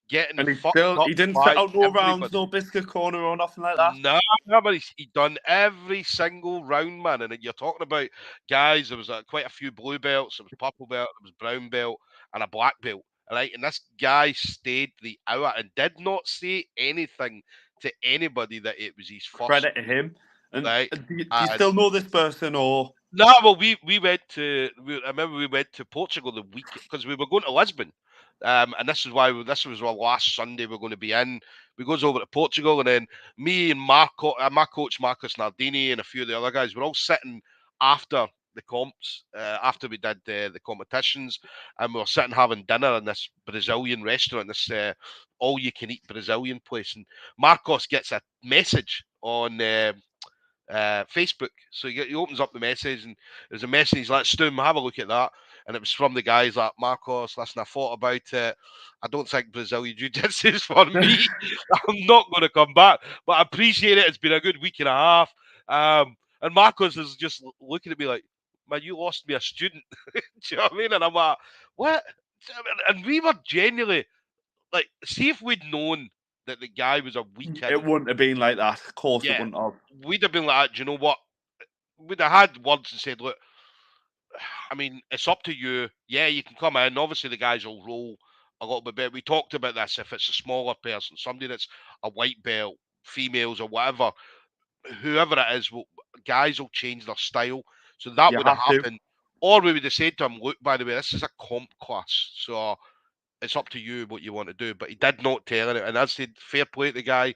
getting And fucked up he didn't set by out no rounds, everybody. no biscuit corner or nothing like that. No, but he done every single round, man. And you're talking about guys. There was quite a few blue belts. There was purple belt. There was brown belt and a black belt. Right, and this guy stayed the hour and did not say anything to anybody that it was his first. Credit to him. And right, do you still know this person or? No, well, we went to. I remember we went to Portugal the week because we were going to Lisbon, and this was our last Sunday we're going to be in. We goes over to Portugal, and then me and my coach Marcus Nardini and a few of the other guys were all sitting after the comps, after we did the competitions, and we were sitting having dinner in this Brazilian restaurant, this all-you-can-eat Brazilian place, and Marcos gets a message on. Facebook. So he opens up the message and there's a message. He's like, Stoom, have a look at that. And it was from the guys like, Marcos, listen, I thought about it. I don't think Brazilian Jiu-Jitsu is for me. I'm not going to come back. But I appreciate it. It's been a good week and a half. And Marcos is just looking at me like, man, you lost me a student. Do you know what I mean? And I'm like, what? And we were genuinely, like, see if we'd known that the guy was a week in. It wouldn't have been like that. Of course it Yeah, wouldn't have. we'd have been like, do you know what? We'd have had words and said, look, I mean, it's up to you. Yeah, you can come in. Obviously, the guys will roll a little bit better. We talked about this. If it's a smaller person, somebody that's a white belt, females or whatever, whoever it is, guys will change their style. So that You would have have to. happened. Or we would have said to him, look, by the way, this is a comp class. So it's up to you what you want to do. But he did not tell it. And I said, fair play to the guy.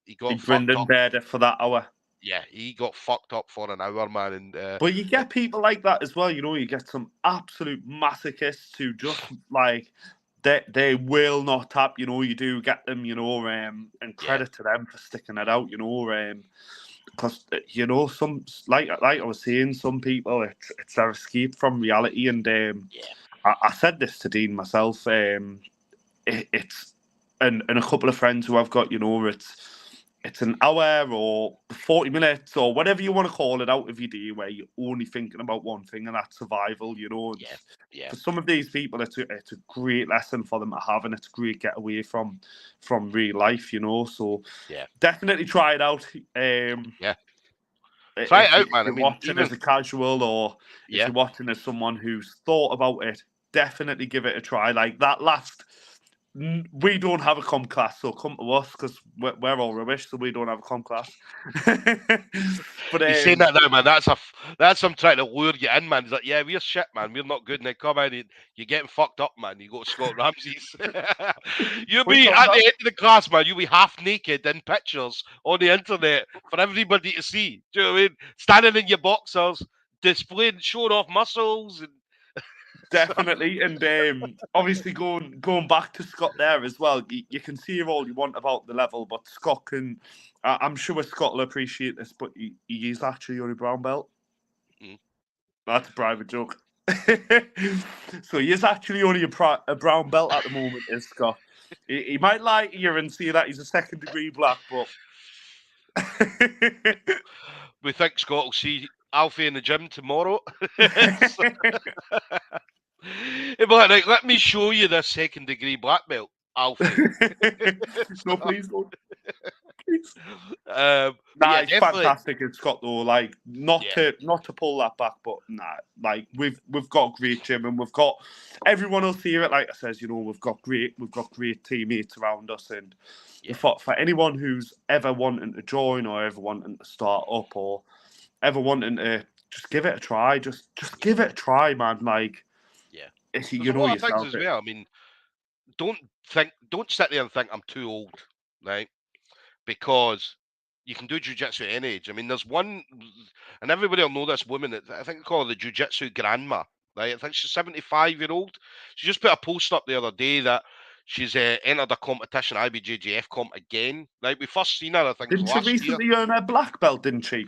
He got fucked up. Brendan for that hour. Yeah, he got fucked up for an hour, man. And but you get people like that as well. You know, you get some absolute masochists who just like they will not tap. You know, you do get them. You know, and credit to them for sticking it out. You know, because you know some like I was saying, some people it's their escape from reality. And I said this to Dean myself. It's and a couple of friends who I've got. You know, it's an hour or 40 minutes or whatever you want to call it out of your day where you're only thinking about one thing, and that's survival, you know. For some of these people, it's a great lesson for them to have, and it's a great getaway from real life, you know. So definitely try it out. Try it out, man. If you're watching as a casual or if you're watching as someone who's thought about it, definitely give it a try. Like that last... We don't have a comp class, so come to us because we're all rubbish, so we don't have a comp class. But you're saying that now, man. That's I'm trying to lure you in, man. He's like, yeah, we're shit, man. We're not good. And then come in, you're getting fucked up, man. You go to Scott Ramsay's. You'll be at the end of the class, man. You'll be half naked in pictures on the internet for everybody to see. Do you know what I mean? Standing in your boxers, displaying, showing off muscles and. Definitely, and obviously going back to Scott there as well. You can see all you want about the level, but Scott can. I'm sure Scott will appreciate this, but he is actually on a brown belt. That's a private joke. So he is actually only a brown belt at the moment, is Scott. He might lie to you and say that he's a second-degree black, but we think Scott will see Alfie in the gym tomorrow. He'll be like, let me show you this second-degree black belt, Alfie. No, please don't. Please. It's fantastic in Scott though. Like not to pull that back, but like we've got a great gym and we've got everyone else here. Like I says, you know, we've got great teammates around us, and for anyone who's ever wanting to join or ever wanting to start up or ever wanting to just give it a try, just give it a try, man. Like you know yourself as well. I mean, don't sit there and think I'm too old, right? Because you can do jiu-jitsu at any age. I mean, there's one, and everybody will know this woman that I think they call her the jiu-jitsu grandma, right? I think she's 75-year-old. She just put a post up the other day that she's entered a competition, IBJJF comp again. Right, we first seen her, I think it Didn't was she last year. recently earn her black belt, didn't she?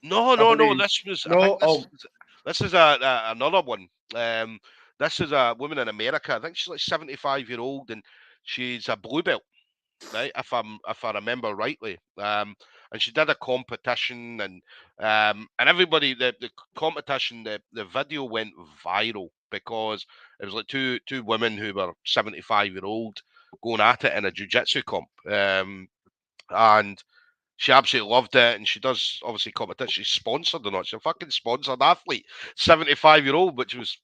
No, I no, no. believe. This was, I think No? Oh, this is another one. This is a woman in America. I think she's like 75-year-old, and she's a blue belt, right? If I remember rightly. And she did a competition, and everybody the competition the video went viral because it was like two women who were 75-year-old going at it in a jiu-jitsu comp. And she absolutely loved it, and she does obviously competition. She's sponsored or not? She's a fucking sponsored athlete, 75-year-old, which is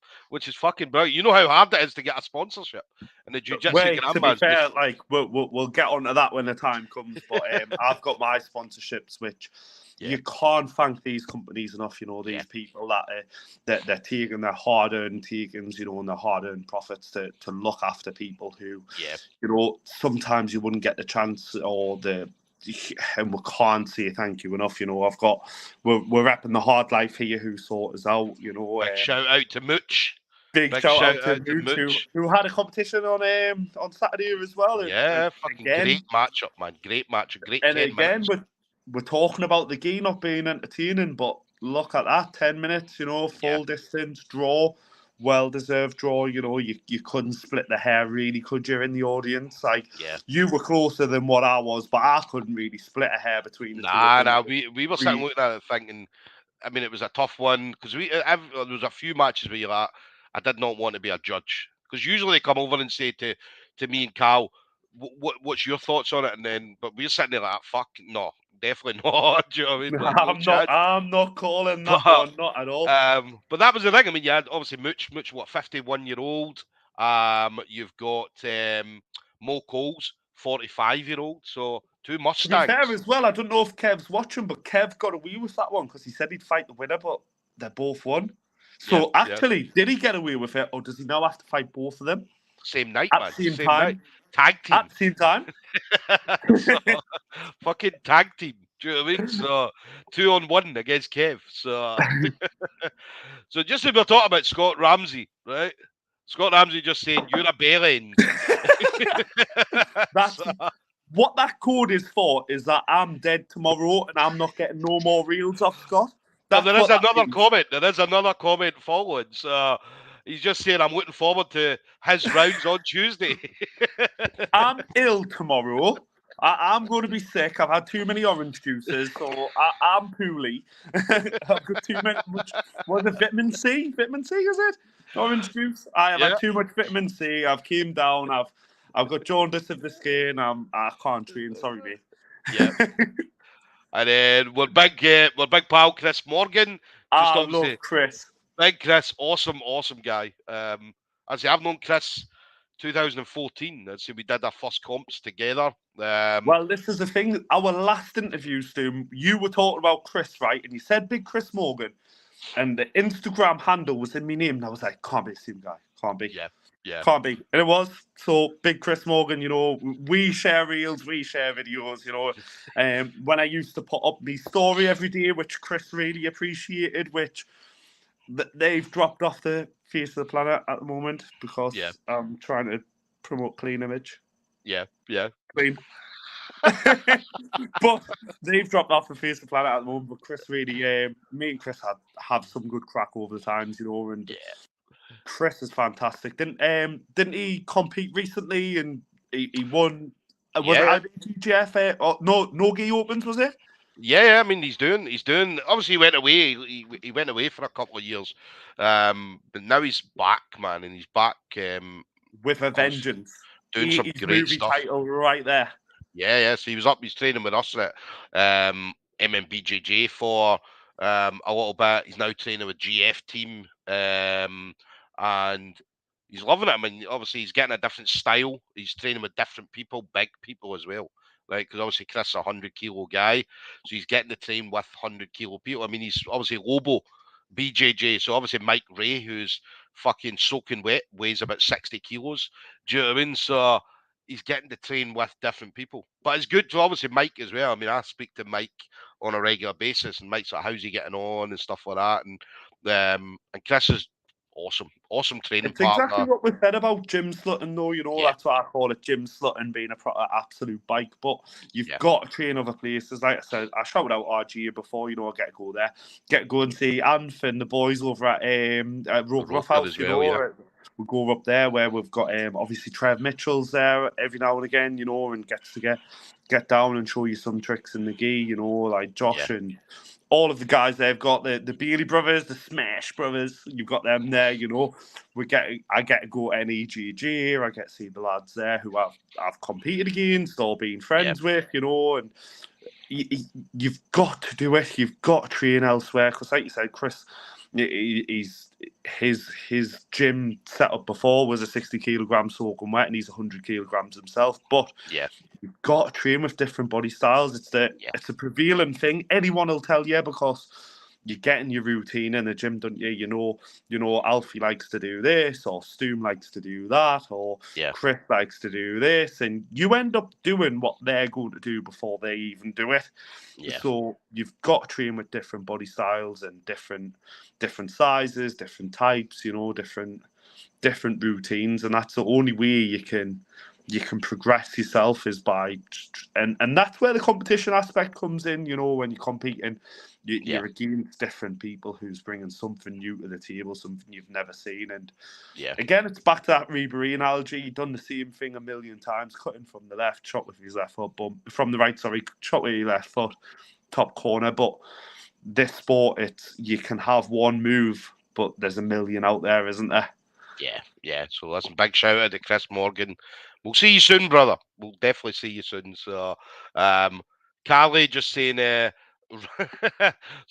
fucking brilliant. You know how hard it is to get a sponsorship, and the jiu-jitsu wait, to be grandma's fair, just like we'll get onto that when the time comes. But I've got my sponsorships, which yeah, you can't thank these companies enough. You know, these yeah, people that they're taking their hard-earned takings, you know, and their hard-earned profits to look after people who, yeah. you know, sometimes you wouldn't get the chance or the. And we can't say thank you enough. You know, we're repping the hard life here who sort us out. You know, Big shout out to Mooch. big Big shout shout out to out to Mooch Mooch. who had a competition on Saturday as well. Yeah, fucking great Again, matchup, man. Great match. A great and 10 again, minutes. we're talking about the game not being entertaining, but look at that, 10 minutes. You know, Yeah, full distance draw, well deserved draw. You know, you couldn't split the hair, really, could you? In the audience, like yeah. you were closer than what I was, but I couldn't really split a hair between the two of Nah, them. nah. We were sitting We looking at it thinking. I mean, it was a tough one because there was a few matches where you're like, I did not want to be a judge because usually they come over and say to me and Cal, what's your thoughts on it? And then, but we're sitting there like, fuck, no, definitely not. Do you know what I mean? Like, no chance. I'm not calling that But one, not at all. but that was the thing. I mean, you had obviously Mooch, what 51-year-old. You've got Mo Coles, 45-year-old. So two To be fair, Mustangs. as well, I don't know if Kev's watching, but Kev got away with that one because he said he'd fight the winner, but they both won. Yeah, So yeah. actually, did he get away with it, or does he now have to fight both of them Same night, at man. the same Same night. time? Tag At team. the same time? So, fucking tag team. Do you know what I mean? So 2-on-1 against Kev. So so just as we're talking about Scott Ramsay, right? Scott Ramsay just saying you're a bell end. That's So, what that code is for. Is that I'm dead tomorrow and I'm not getting no more reels off Scott. well, That's what that means. There is another comment following. So he's just saying I'm looking forward to his rounds on Tuesday. I'm ill tomorrow. I'm going to be sick. I've had too many orange juices, so I'm poorly. I've got too much. What is it? Vitamin C? Vitamin C is it? Orange juice. I have Yeah, had too much vitamin C. I've came down. I've got jaundice of the skin. I can't train. Sorry, mate. yeah. And then we're big pal Chris Morgan. Just I love obviously Chris. big Chris, awesome guy. I say I've known Chris 2014. I say we did our first comps together. Well, this is the thing. Our last interview, Stu, you were talking about Chris, right? And you said Big Chris Morgan, and the Instagram handle was in my name, and I was like, can't be the same guy. Can't be. yeah, yeah, Can't be. And it was. So, Big Chris Morgan, you know, we share reels, we share videos, you know. When I used to put up my story every day, which Chris really appreciated, which they've dropped off the face of the planet at the moment because yeah, I'm trying to promote clean image. yeah, yeah, Clean. But they've dropped off the face of the planet at the moment. But Chris really, me and Chris have some good crack over the times, you know. And yeah. Chris is fantastic. Didn't he compete recently and he won? Was it Yeah, IBGF? No gi opens, was it? yeah. I mean, he's doing. Obviously, he went away. He went away for a couple of years, but now he's back, man, and he's back. With a Obviously vengeance. doing some His great movie stuff. title right there. Yeah, yeah. So he was up. He's training with us at BJJ for a little bit. He's now training with GF team, and he's loving it. I mean, obviously he's getting a different style. He's training with different people, big people as well. Right, because obviously Chris is a 100-kilo guy, so he's getting to train with 100-kilo people. I mean, he's obviously Lobo. BJJ. So obviously Mike Ray, who's fucking soaking wet, weighs about 60 kilos. Do you know what I mean? So he's getting to train with different people. But it's good to obviously Mike as well. I mean, I speak to Mike on a regular basis, and Mike's like, how's he getting on and stuff like that. And Chris is awesome training It's exactly partner. what we said about Jim Slutton, though. You know, Yeah. that's why I call it Jim Slutton being a proper absolute bike. But you've Yeah. got to train other places. Like I said, I shouted out RG before. You know, I get to go there, get to go and see Anth and the boys over at Rough House. As You well, know, yeah. we go up there where we've got obviously Trev Mitchell's there every now and again. You know, and gets to get down and show you some tricks in the gi. You know, like Josh and all of the guys they've got the Bealey brothers, the Smash brothers. You've got them there, you know. I get to go to NEGG. I get to see the lads there who I've competed against or been friends with, you know. And you've got to do it. You've got to train elsewhere because, like you said, Chris, his gym setup before was a 60 kilogram soaking wet, and he's 100 kilograms himself. But you've got to train with different body styles. It's a prevailing thing. Anyone will tell you because you're getting your routine in the gym, don't you? You know, Alfie likes to do this, or Stoom likes to do that, or Chris likes to do this, and you end up doing what they're going to do before they even do it. So you've got to train with different body styles and different sizes, different types, you know, different routines, and that's the only way you can progress yourself is by, and that's where the competition aspect comes in. You know, when you're competing, you're against different people who's bringing something new to the table, something you've never seen. And again, it's back to that Ribery analogy. You've done the same thing a million times, cutting from the left, shot with his left foot, from the right, sorry, shot with your left foot, top corner. But this sport, you can have one move, but there's a million out there, isn't there? Yeah. So listen, big shout out to Chris Morgan. We'll see you soon, brother. We'll definitely see you soon. So, Carly just saying, so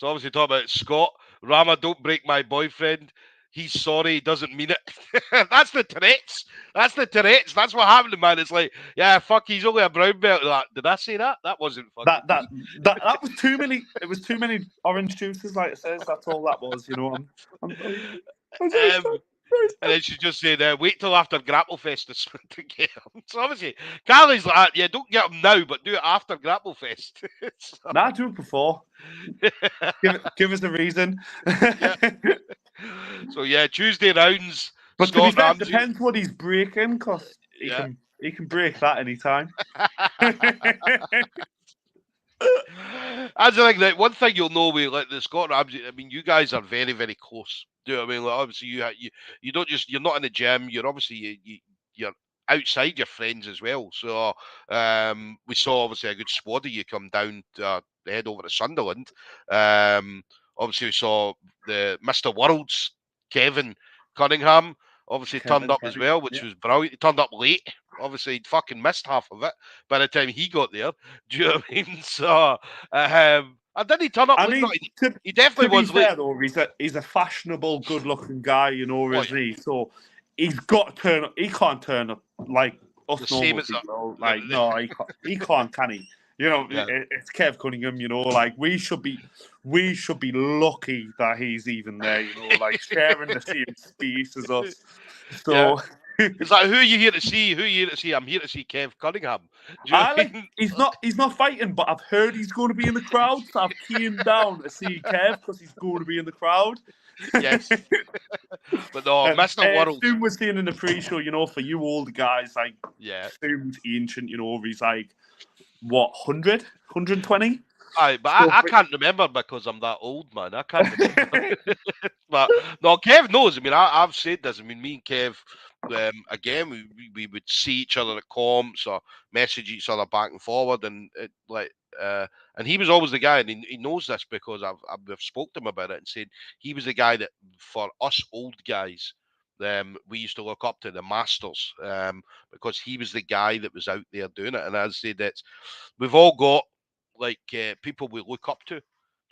obviously talking about Scott Rama, don't break my boyfriend. He's sorry, he doesn't mean it. That's the Tourette's. That's what happened, man. It's like, yeah, fuck, he's only a brown belt. Did I say that? That wasn't fucking. That was too many. It was too many orange juices, like it says. That's all that was, you know. And then she just said, wait till after Grapplefest to get him. So obviously, Carly's like, yeah, don't get him now, but do it after Grapplefest. Nah, do it before. give us a reason. So yeah, Tuesday rounds. But to be fair, it depends what he's breaking, because he can break that anytime. As like that, one thing you'll know with like the Scott Ramsay, I mean, you guys are very, very close. Do you know what I mean? Like, obviously, you don't just, you're not in the gym. You're obviously you're outside your friends as well. So we saw obviously a good squad of you come down to head over to Sunderland. Obviously we saw the Mr. Worlds Kevin Cunningham obviously turned up as well, which was brilliant. He turned up late. Obviously, he'd fucking missed half of it by the time he got there. Do you know what I mean? So, and then he turned up. I mean, he definitely was late. Fair, though, he's a fashionable, good-looking guy, you know, isn't he? So he's got to turn up. He can't turn up like us normal people. Like, no, he can't, can he? You know, it's Kev Cunningham. You know, like we should be lucky that he's even there. You know, like sharing the same space as us. So. It's like, who are you here to see? Who are you here to see? I'm here to see Kev Cunningham. He's not fighting, but I've heard he's going to be in the crowd, so I've keyed down to see Kev because he's going to be in the crowd. Yes. But no, Mr. World. Stoom was saying in the pre-show, you know, for you old guys, like, Stoom's ancient, you know, he's like, what, 100? 120? Aye, but I can't remember because I'm that old, man. I can't remember. But no, Kev knows. I mean, I've said this. I mean, me and Kev, again, we would see each other at comps or message each other back and forward, and and he was always the guy, and he knows this because I've spoke to him about it and said he was the guy that for us old guys, we used to look up to the masters, because he was the guy that was out there doing it. And as I said, we've all got like people we look up to.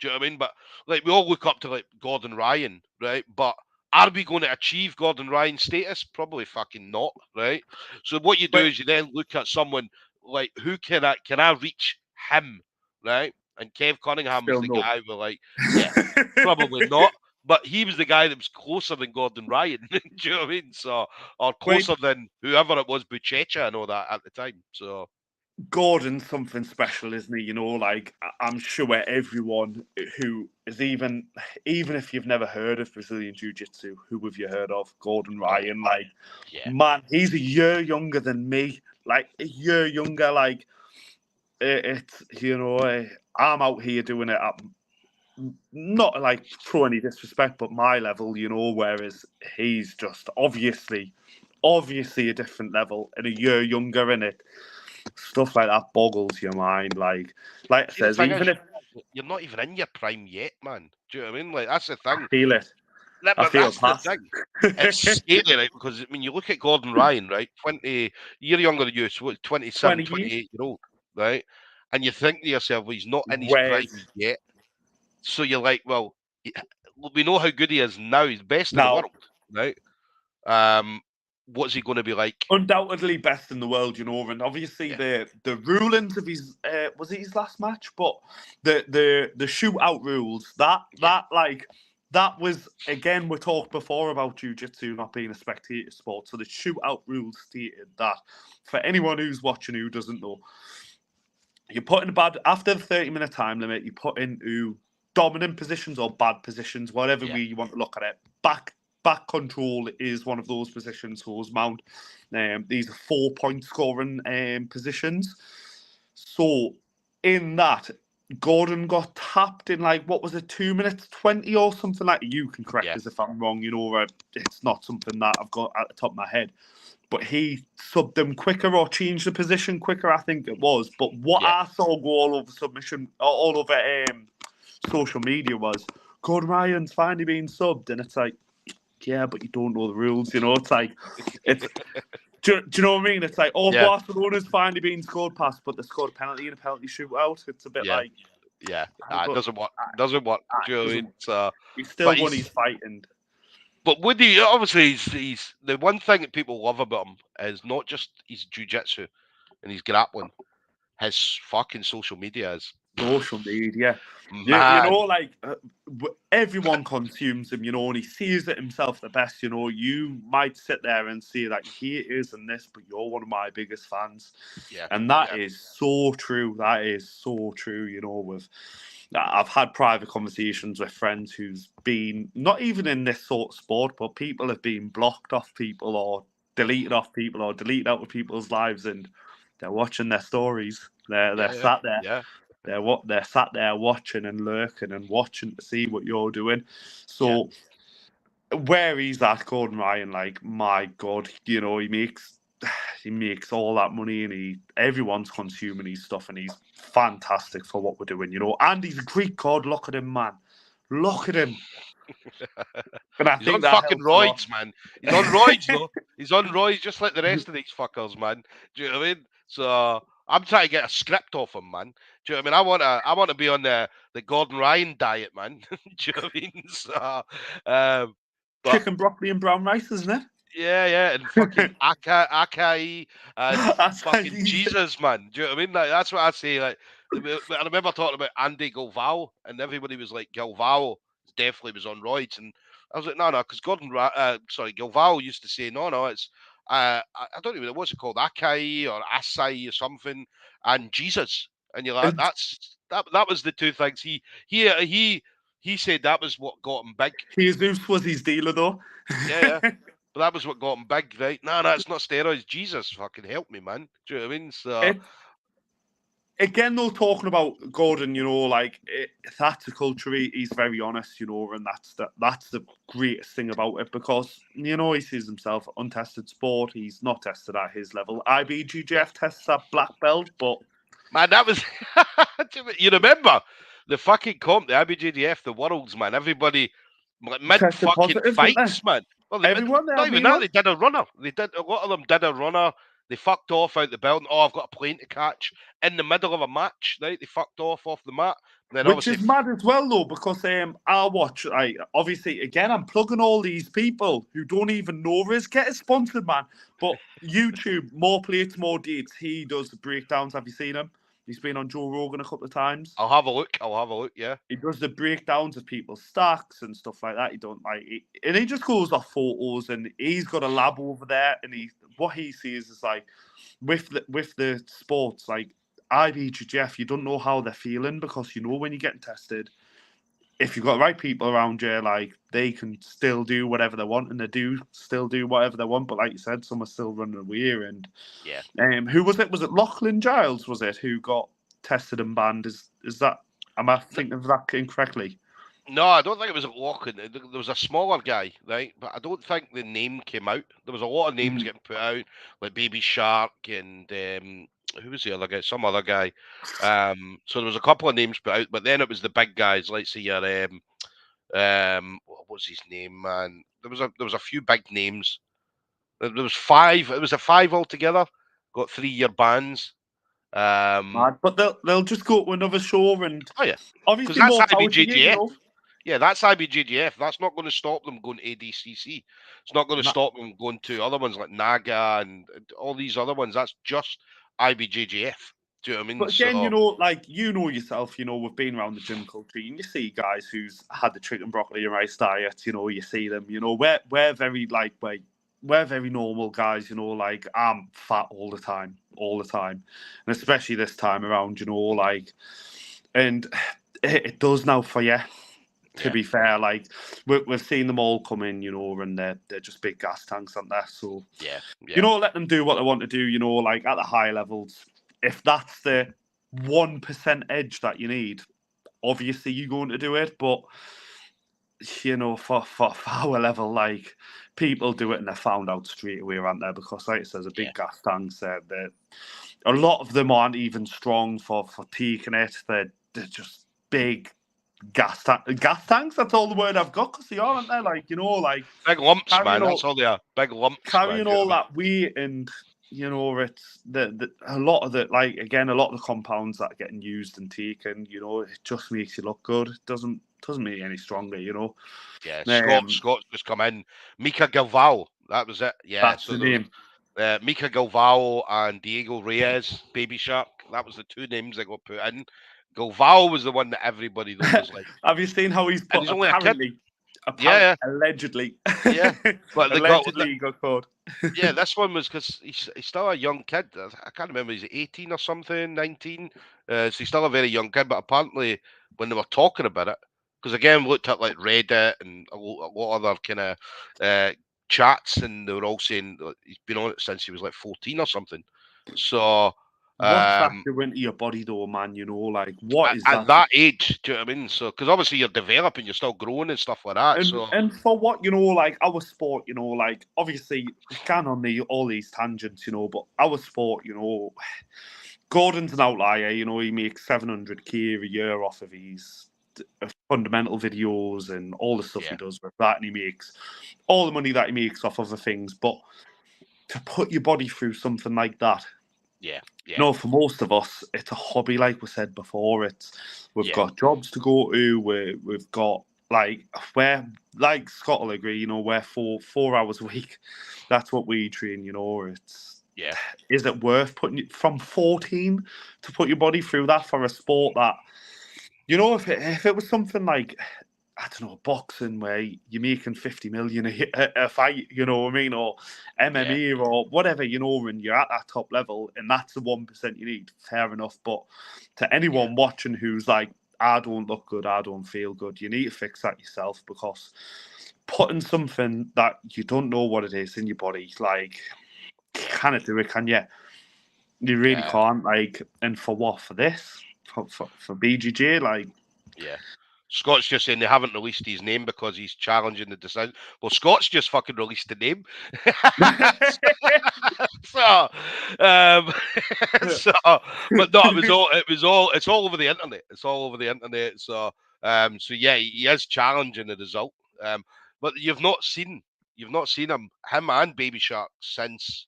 Do you know what I mean? But like we all look up to like Gordon Ryan, right? But are we going to achieve Gordon Ryan status? Probably fucking not, right? So what you do is you then look at someone like, who can I reach him, right? And Kev Cunningham was the guy we're like, yeah, probably not. but he was the guy that was closer than Gordon Ryan. Do you know what I mean? So, or Wait. closer than whoever it was, Buchecha and all that at the time. So, Gordon's something special, isn't he? Like I'm sure everyone who is even if you've never heard of Brazilian Jiu-Jitsu, who have you heard of? Gordon Ryan. Like, yeah, man, he's a year younger than me. Like a year younger. Like it's I'm out here doing it at not like through any disrespect, but my level, whereas he's just obviously a different level and a year younger in it. Stuff like that boggles your mind. Like I said, even if you're not even in your prime yet, man. Do you know what I mean? Like, that's the thing. I feel it. But that's the thing. It's scary, right? Because I mean, you look at Gordon Ryan, right? 20 year younger than you, so 27, 28-year-old, right? And you think to yourself, well, he's not in his prime yet. So you're like, well, we know how good he is now. He's best in the world, right? What's he going to be like? Undoubtedly best in the world, and obviously the rulings of his was it his last match, but the shootout rules that was, again, we talked before about jiu-jitsu not being a spectator sport. So the shootout rules stated that, for anyone who's watching who doesn't know, you put in after the 30-minute time limit, you put into dominant positions or bad positions, whatever way you want to look at it. Back control is one of those positions, hose mount. These are 4-point scoring positions. So in that, Gordon got tapped in, like, what was it, 2 minutes 20 or something like that. You can correct us if I'm wrong, it's not something that I've got at the top of my head. But he subbed them quicker or changed the position quicker, I think it was. But what I saw go all over social media was, Gordon Ryan's finally being subbed. And it's like, yeah, but you don't know the rules, It's like, do you know what I mean? It's like, Barcelona's finally being scored past, but they scored a penalty in a penalty shootout. It's a bit like... Yeah, it doesn't work. Doesn't work. Do you know what I mean? He's still won his fighting. But Woody, obviously, he's the one thing that people love about him is not just his jiu-jitsu and his grappling, his fucking social media is. Social media. Everyone consumes him, and he sees it himself the best. You might sit there and say that he is and this, but you're one of my biggest fans. Yeah. And that is so true. That is so true, I've had private conversations with friends who's been, not even in this sort of sport, but people have been blocked off people or deleted off people or deleted out of people's lives, and they're watching their stories. They're sat there. Yeah. They're sat there watching and lurking and watching to see what you're doing. So where he's at, Gordon Ryan, like, my God, he makes all that money, and everyone's consuming his stuff, and he's fantastic for what we're doing, And he's a Greek god. Look at him, man. Look at him. And I think he's on fucking roids, man. He's on roids, though. He's on roids just like the rest of these fuckers, man. Do you know what I mean? So I'm trying to get a script off him, man. Do you know what I mean? I want to be on the Gordon Ryan diet, man. Do you know what I mean? So, chicken, broccoli, and brown rice, isn't it? Yeah, and fucking acai and fucking Jesus, man. Do you know what I mean? Like, that's what I say. Like, I remember talking about Andy Galvao, and everybody was like, Galvao definitely was on roids, and I was like, no, because Galvao used to say, no, it's I don't even know what's it called, acai or acai or something, and Jesus, and you're like, that was the two things he said that was what got him big. Jesus was his dealer, though. Yeah. But that was what got him big, right? No, it's not steroids. Jesus, fucking help me, man. Do you know what I mean? So again, though, talking about Gordon, that's a culture. He's very honest, and that's the greatest thing about it, because he sees himself untested sport. He's not tested at his level. IBJJF tests at black belt, but man, that was you remember the fucking comp, the IBJJF, the Worlds, man. Everybody mid fucking fights, man. Well, everyone not even that. They did a runner. A lot of them did a runner. They fucked off out the belt. And, I've got a plane to catch in the middle of a match. Right? They fucked off the mat. Then which is mad as well, though, because I watch. Obviously, again, I'm plugging all these people who don't even know Riz. Get it sponsored, man. But YouTube, More Plates, More Dates. He does the breakdowns. Have you seen him? He's been on Joe Rogan a couple of times. I'll have a look. I'll have a look. Yeah. He does the breakdowns of people's stacks and stuff like that. He don't like, and he just goes off photos. And he's got a lab over there, and what he sees is like with the sports like IBJJF, you don't know how they're feeling because you know when you're getting tested, if you've got the right people around you, like they can still do whatever they want, and they do still do whatever they want. But like you said, some are still running away. And yeah, who was it? Was it Lachlan Giles? Was it who got tested and banned? Is that? Am I thinking of that incorrectly? No, I don't think it was Lachlan. There was a smaller guy, right? But I don't think the name came out. There was a lot of names getting put out, like Baby Shark and who was the other guy? Some other guy. So there was a couple of names put out, but then it was the big guys, like say your what was his name, man? There was a few big names. There was 5. It was a 5 altogether. Got 3-year bans. But they'll just go to another show and oh yeah, obviously that's more power to you, IBJJF. you know? Yeah, that's IBJJF. That's not going to stop them going to ADCC. It's not going to stop them going to other ones like Naga and all these other ones. That's just IBJJF. Do you know what I mean? But again, you know, like you know yourself, you know, we've been around the gym culture, and you see guys who's had the chicken broccoli and rice diet. You know, you see them. You know, we're very lightweight. We're very normal guys, you know, like I'm fat all the time. And especially this time around, you know, like, and it does now for you, to be fair. Like, we've seen them all come in, you know, and they're just big gas tanks, aren't they? So, you know, let them do what they want to do, you know, like at the high levels. If that's the 1% edge that you need, obviously you're going to do it, but you know, for our level, like people do it and they're found out straight away, aren't they? Because like it says, a big gas tank said that a lot of them aren't even strong for taking it. They're just big gas tanks. That's all the word I've got, because they aren't they? Like, you know, like big lumps, man. That's all they are. Big lumps. Carrying all that weight, and you know, it's a lot of the, like, again, a lot of the compounds that are getting used and taken, you know, it just makes you look good. It doesn't make you any stronger, you know. Yeah, Scott's just come in. Mika Galvao, that was it. Yeah, that's the name. Mika Galvao and Diego Reyes, Baby Shark. That was the 2 names that got put in. Galvao was the one that everybody was like. Have you seen how he's put? He's only apparently, allegedly. Yeah, but allegedly he got caught. Yeah, this one was because he's still a young kid. I can't remember. He's 18 or something, 19. So he's still a very young kid. But apparently, when they were talking about it, because again, we looked at like Reddit and a lot of other kind of chats, and they were all saying that he's been on it since he was like 14 or something. So what's that doing to your body, though, man? You know, like what is that at that age? Do you know what I mean? So because obviously you're developing, you're still growing and stuff like that. And for what, you know, like our sport, you know, like obviously we can on all these tangents, you know, but our sport, you know, Gordon's an outlier. You know, he makes 700k a year off of his fundamental videos and all the stuff he does with that, and he makes all the money that he makes off other things. But to put your body through something like that, no, for most of us, it's a hobby. Like we said before, we've got jobs to go to. We've got like Scott will agree. You know, we're 4 hours a week. That's what we train. You know, is it worth putting it from 14 to put your body through that for a sport that, you know, if it was something like, I don't know, boxing where you're making 50 million a fight, you know what I mean, or MMA or whatever, you know, and you're at that top level, and that's the 1% you need, fair enough. But to anyone watching who's like, I don't look good, I don't feel good, you need to fix that yourself, because putting something that you don't know what it is in your body, like, you can't do it, can you? You really can't, like, and for what? For this? For BJJ, like... Yeah. Scott's just saying they haven't released his name because he's challenging the decision. Well, Scott's just fucking released the name. But no, it's all over the internet. It's all over the internet. So yeah, he is challenging the result. But you've not seen him and Baby Shark since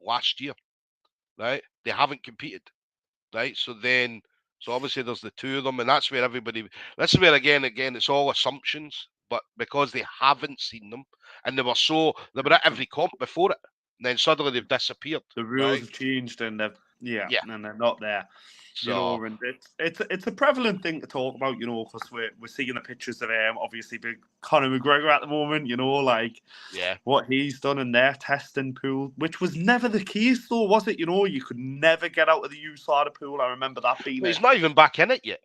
last year, right? They haven't competed, right? So obviously there's the 2 of them, and that's where this is where again, it's all assumptions, but because they haven't seen them, and they were at every comp before it, and then suddenly they've disappeared. The rules have changed, and Yeah, Yeah. and they're not there. So, You know, and it's a prevalent thing to talk about, you know, because we're seeing the pictures of obviously big Conor McGregor at the moment, you know, like yeah. what he's done in their testing pool, which was never the case though, was it? You know, you could never get out of the USADA pool. I remember that being But he's not even back in it yet.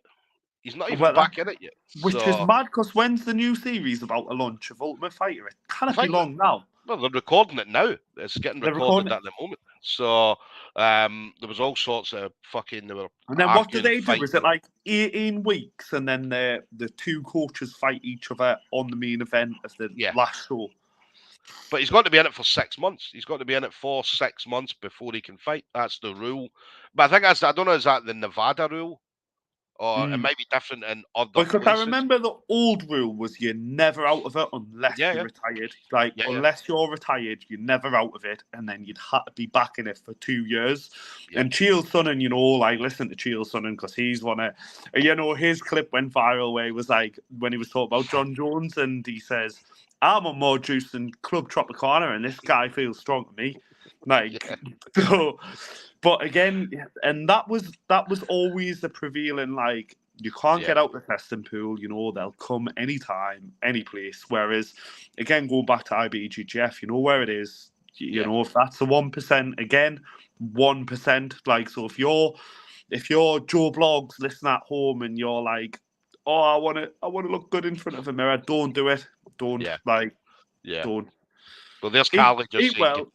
He's not even well, back in it yet. which is So, mad because when's the new series about the launch of Ultimate Fighter? It I cannot be think long now. well, they're recording it now. It's getting They're recorded recording it. at the moment. So, there was all sorts of fucking. They were And then what do arguing, they do? fighting. Is it like 18 weeks and then the two coaches fight each other on the main event of the Yeah. last show? But he's got to be in it for 6 months. He's got to be in it for 6 months before he can fight. That's the rule. But I think I don't know, is that the Nevada rule? Or it might be different in other Because I places. remember the old rule was you're never out of it unless Yeah, you're yeah. retired. Like, Yeah, yeah. unless you're retired, you're never out of it. And then you'd have to be back in it for 2 years. Yeah. And Chael Sonnen, you know, like, listen to Chael Sonnen because he's one of, you know, his clip went viral where he was like, when he was talking about John Jones and he says, I'm on more juice than Club Tropicana and this guy feels strong to me. Like, Yeah. so, but again, and that was always the prevailing, like, you can't get out the testing pool, you know, they'll come anytime, any place. Whereas, again, going back to IBGGF, you know where it is. You know, if that's the 1%, again, 1%. Like, so if you're Joe Blogs listening at home and you're like, oh, I want to look good in front of a mirror, don't do it. Don't, don't. Well, there's Carly just saying, well.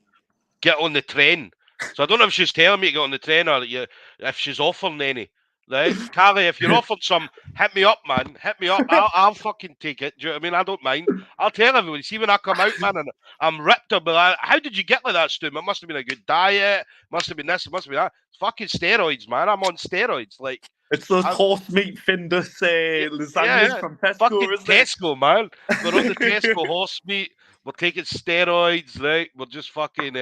Get on the train. So I don't know if she's telling me to get on the train or if she's offering any. Right, Carly, if you're offered some, hit me up, man. Hit me up. I'll fucking take it. Do you know what I mean? I don't mind. I'll tell everyone. See, when I come out, man, and I'm ripped up, like, how did you get like that, Stu? It must have been a good diet. Must have been this. It must have been that. It's fucking steroids, man. I'm on steroids. Like, it's those horse meat Findus lasagnas from Tesco, fucking isn't Tesco, it? man. We're on the Tesco horse meat. We're taking steroids, right? We're just fucking.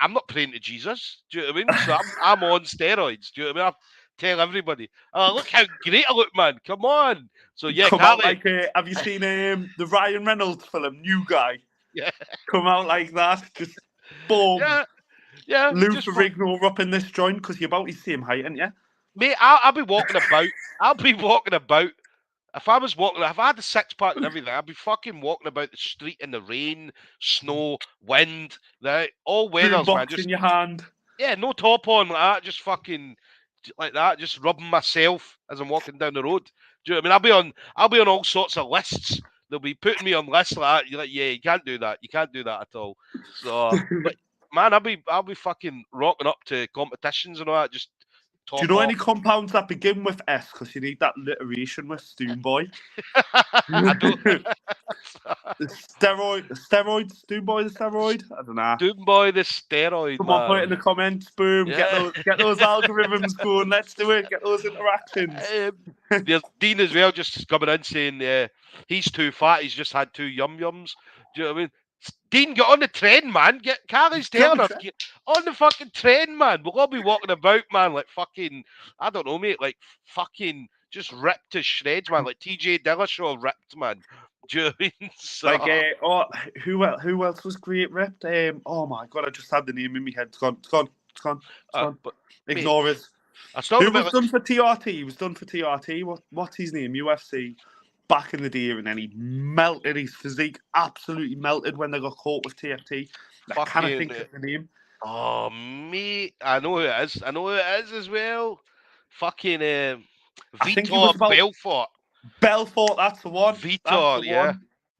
I'm not praying to Jesus. Do you know what I mean? So I'm on steroids. Do you know what I mean? I tell everybody, oh, look how great I look, man. Come on. So yeah, come out like have you seen the Ryan Reynolds film, New Guy? Yeah. Come out like that, just boom. Yeah. Lou Ferrigno up in this joint because you're about the same height, aren't you? Mate, I'll be walking about. I'll be walking about. If I was walking, if I had a 6-pack and everything, I'd be fucking walking about the street in the rain, snow, wind, right? All weathers, man. Just in your hand. Yeah, no top on like that. Just fucking like that. Just rubbing myself as I'm walking down the road. Do you know what I mean? I'll be on all sorts of lists. They'll be putting me on lists like that. You're like, yeah, you can't do that. You can't do that at all. So, but man, I'll be fucking rocking up to competitions and all that. Just do you know any compounds that begin with S? Because you need that alliteration with Stoomboy. I don't. The steroid, Stoomboy, the steroid. I don't know. Stoomboy, the steroid. Come on, put it in the comments. Boom. Yeah. Get those algorithms going. Let's do it. Get those interactions. There's Dean as well, just coming in saying he's too fat. He's just had 2 yum-yums. Do you know what I mean? Dean, get on the train, man. Carly's telling us, get on the fucking train, man. We'll all be walking about, man, like fucking, I don't know, mate, like fucking just ripped to shreds, man, like TJ Dillashaw ripped, man. Do you know what I mean? So, like, who else was great ripped? Oh my god, I just had the name in my head. It's gone. But, ignore it. Who was done for TRT? He was done for TRT. What's his name? UFC. Back in the day, and then he melted his physique, absolutely melted when they got caught with TFT. I can't think of the name. Oh, mate, I know who it is. I know who it is as well. Fucking Vitor Belfort. Belfort, that's the one. Vitor, yeah.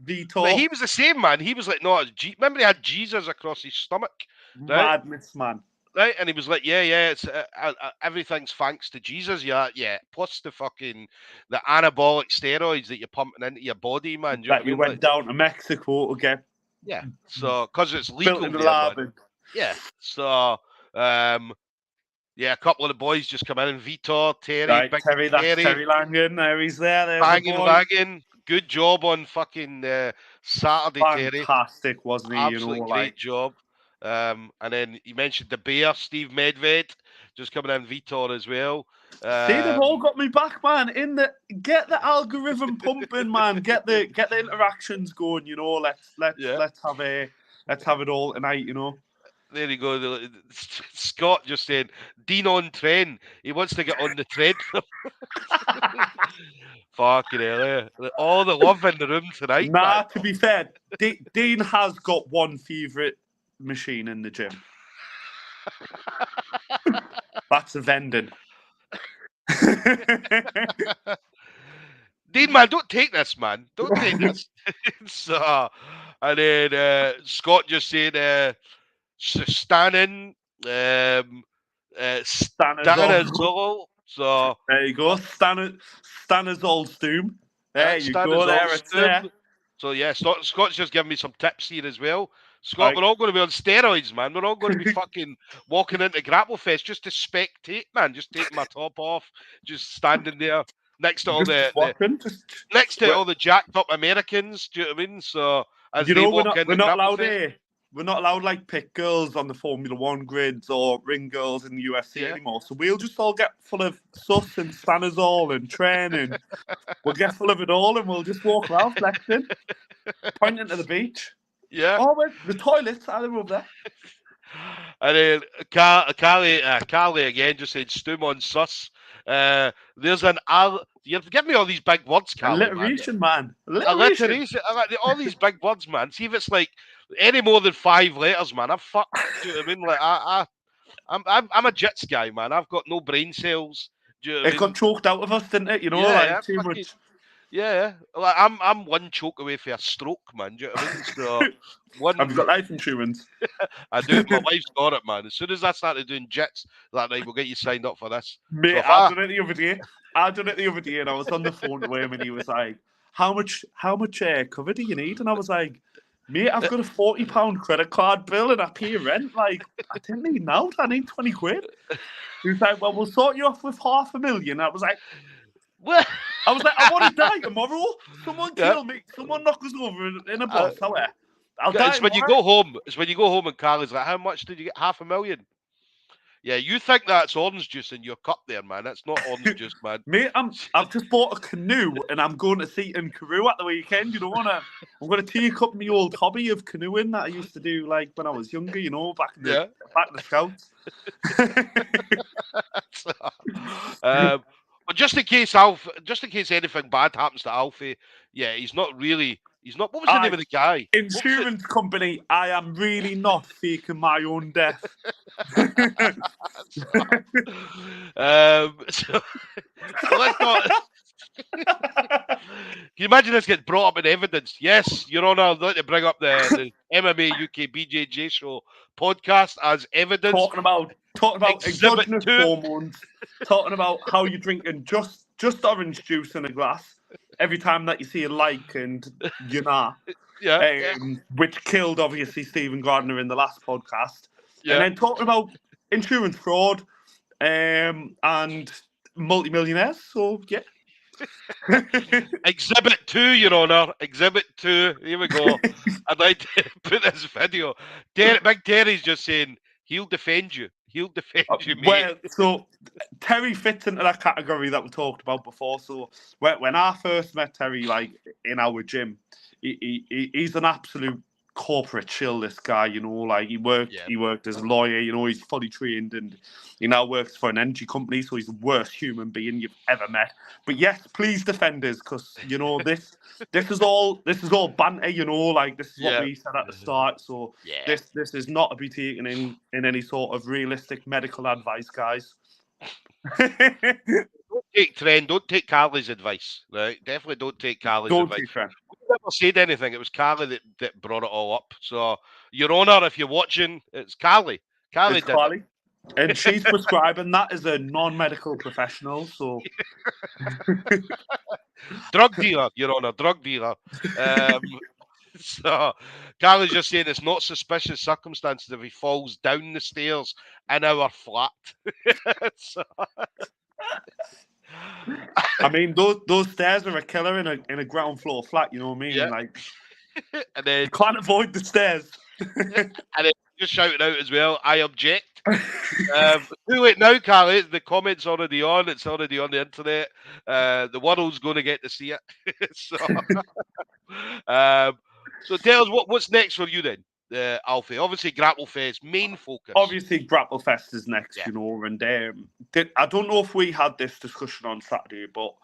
Vitor. But he was the same, man. He was like, no, remember he had Jesus across his stomach? Right? Madness, man. Right, and he was like, yeah, it's everything's thanks to Jesus, yeah. Plus the anabolic steroids that you're pumping into your body, man. That you went down to Mexico to get. Yeah, so because it's legal built in the there, lab. man. Yeah, so a couple of the boys just come in, and Vitor, Terry, right, Terry Langan, there he's there. Banging. Good job on fucking Saturday, Terry. Fantastic, wasn't he? Absolutely great job. And then you mentioned the bear, Steve Medved, just coming in, Vitor as well. See, they've all got me back, man. Get the algorithm pumping, man. Get the interactions going. You know, let's have it all tonight. You know. There you go. Scott just saying, Dean on trend. He wants to get on the treadmill. Fucking hell, eh? All the love in the room tonight, Nah, man. to be fair, Dean has got one favourite machine in the gym. That's the vending. Dean, man, don't take this, man. Don't take this. So, and then Scott just saying, Stanning, Stanazol. So, There you go. Stanazol Stoom. There you go. There it's there. So yeah, Scott's just giving me some tips here as well. Scott, we're all going to be on steroids, man. We're all going to be fucking walking into Grapplefest just to spectate, man. Just taking my top off, just standing there next to all all the jacked up Americans. Do you know what I mean? So as you they know, walk we're not allowed here. We're not allowed like pick girls on the Formula One grids or ring girls in the UFC anymore. So we'll just all get full of sus and stanazol and training. We'll get full of it all and we'll just walk around flexing, pointing to the beach. Yeah. Oh, the toilets are over there. And then Carly again just said Stoom on sus. There's an you give me all these big words, Carly. Alliteration, man. Alliteration. All these big words, man. See if it's like any more than 5 letters, man. I'm fucked. Do you know what I mean? Like I'm a jits guy, man. I've got no brain cells. Do you know what I mean? Got choked out of us, didn't it? You know, like too much. Yeah, like I'm one choke away from a stroke, man. Do you know what I mean? So Have you got life insurance? I do. My wife's got it, man. As soon as I started doing jits, that night we'll get you signed up for this. Mate, so I done it the other day. And I was on the phone to him, and he was like, "How much cover do you need?" And I was like, "Mate, I've got a £40 credit card bill, and I pay rent. Like, I didn't need now. I need 20 quid." He was like, "Well, we'll sort you off with £500,000." I was like, "What?" I want to die tomorrow. Someone kill me. Someone knock us over in a bus. I'll die. It's when you go home. It's when you go home and Carly's like, "How much did you get? $500,000?" Yeah, you think that's orange juice in your cup there, man. That's not orange juice, man. Mate, I've just bought a canoe and I'm going to sea in Carew at the weekend. You know, I'm going to take up my old hobby of canoeing that I used to do like when I was younger. You know, back in the Scouts. But just in case anything bad happens to Alfie, he's not. What was the name of the guy? Insurance company. I am really not faking my own death. So let's not. Can you imagine this gets brought up in evidence? Yes, Your Honour, I'd like to bring up the MMA UK BJJ show podcast as evidence. Talking about exogenous hormones. Talking about how you're drinking just orange juice in a glass every time that you see a like and you know. Which killed obviously Stephen Gardner in the last podcast. And then talking about insurance fraud and multimillionaires. So yeah. Exhibit 2, Your Honour. Exhibit 2. Here we go. I'd like to put this video. Big Terry's just saying he'll defend you. He'll defend you, mate. Well, so Terry fits into that category that we talked about before. So when I first met Terry, like in our gym, he's an absolute corporate chill. This guy, you know, like he worked as a lawyer. You know, he's fully trained, and he now works for an energy company. So he's the worst human being you've ever met. But yes, please defend us, because you know this is all banter. You know, like this is what we said at the start. So this is not to be taken in any sort of realistic medical advice, guys. Don't take Carly's advice, right? Definitely don't take Carly's advice. We never said anything. It was Carly that brought it all up. So, Your Honour, if you're watching, it's Carly. Carly did it. And she's prescribing that as a non-medical professional. So, drug dealer, Your Honour, drug dealer. So, Carly's just saying it's not suspicious circumstances if he falls down the stairs in our flat. I mean, those stairs are a killer in a ground floor flat. You know what I mean? Like, and then you can't avoid the stairs. And then just shouting out as well, I object. Too late now, Carly. The comment's already on. It's already on the internet. The world's going to get to see it. So tell us what's next for you then. Alfie? Obviously, Grapplefest main focus. Obviously, Grapplefest is next, Yeah. you know, and I don't know if we had this discussion on Saturday, but,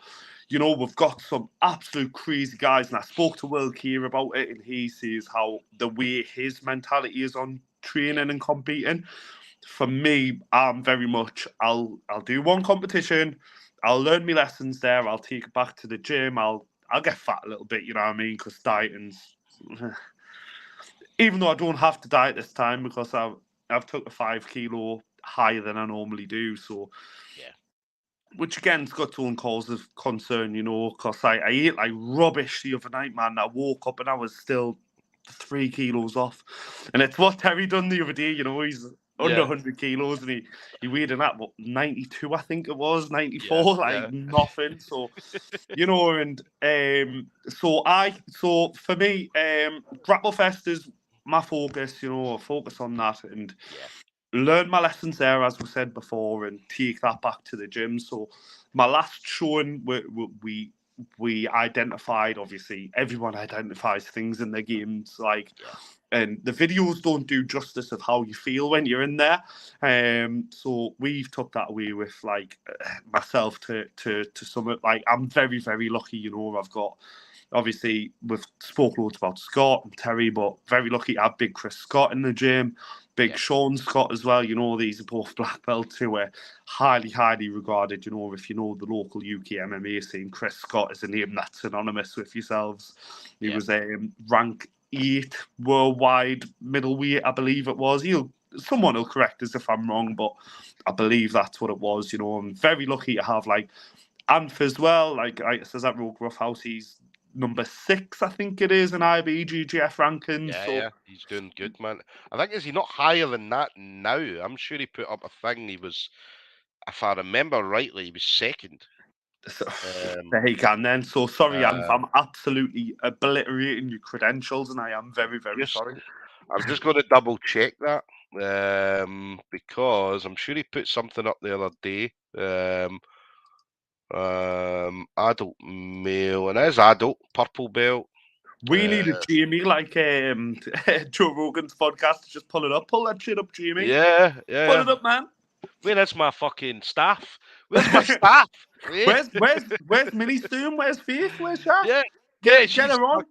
you know, we've got some absolute crazy guys, and I spoke to Will Keir about it, and he says how the way his mentality is on training and competing. For me, I'm very much, I'll do one competition, I'll learn my lessons there, I'll take it back to the gym, I'll get fat a little bit, you know what I mean, because dieting's... Even though I don't have to diet this time because I've took a 5 kilo higher than I normally do. So, yeah, which again's got its own cause of concern, you know, because I ate like rubbish the other night, man. I woke up and I was still 3 kilos off. And it's what Terry done the other day, you know, he's under 100 kilos and he weighed in at, what, 92, I think it was, 94, nothing. So, you know, and so for me, Grapplefest is my focus, you know, focus on that and learn my lessons there, as we said before, and take that back to the gym. So my last showing, we identified, obviously, everyone identifies things in their games, like, and the videos don't do justice of how you feel when you're in there. So we've took that away with, like, myself to some, like, I'm very, very lucky, you know, I've got, obviously, we've spoke loads about Scott and Terry, but very lucky to have big Chris Scott in the gym, big Sean Scott as well. You know, these are both black belts who are highly, highly regarded. You know, if you know the local UK MMA scene, Chris Scott is a name that's synonymous with yourselves. He was rank 8 worldwide middleweight, I believe it was. Someone will correct us if I'm wrong, but I believe that's what it was. You know, I'm very lucky to have, like, Anf as well. Like it says at Rogue Roughhouse, he's number 6, I think it is, in IBGGF rankings. Yeah, he's doing good, man. I think, is he not higher than that now? I'm sure he put up a thing. He was, if I remember rightly, he was second. So, there you go, then. So sorry, I'm absolutely obliterating your credentials, and I am very, very sorry. I'm just going to double check that because I'm sure he put something up the other day. Adult male, and it is adult, purple belt. We need a Jamie, like Joe Rogan's podcast, to just pull it up. Pull that shit up, Jamie. Yeah. Pull it up, man. Where is my fucking staff? Where's my staff? Yeah. Where's Millie Stoom? Where's Faith? Where's Shaq? Yeah, Get her on.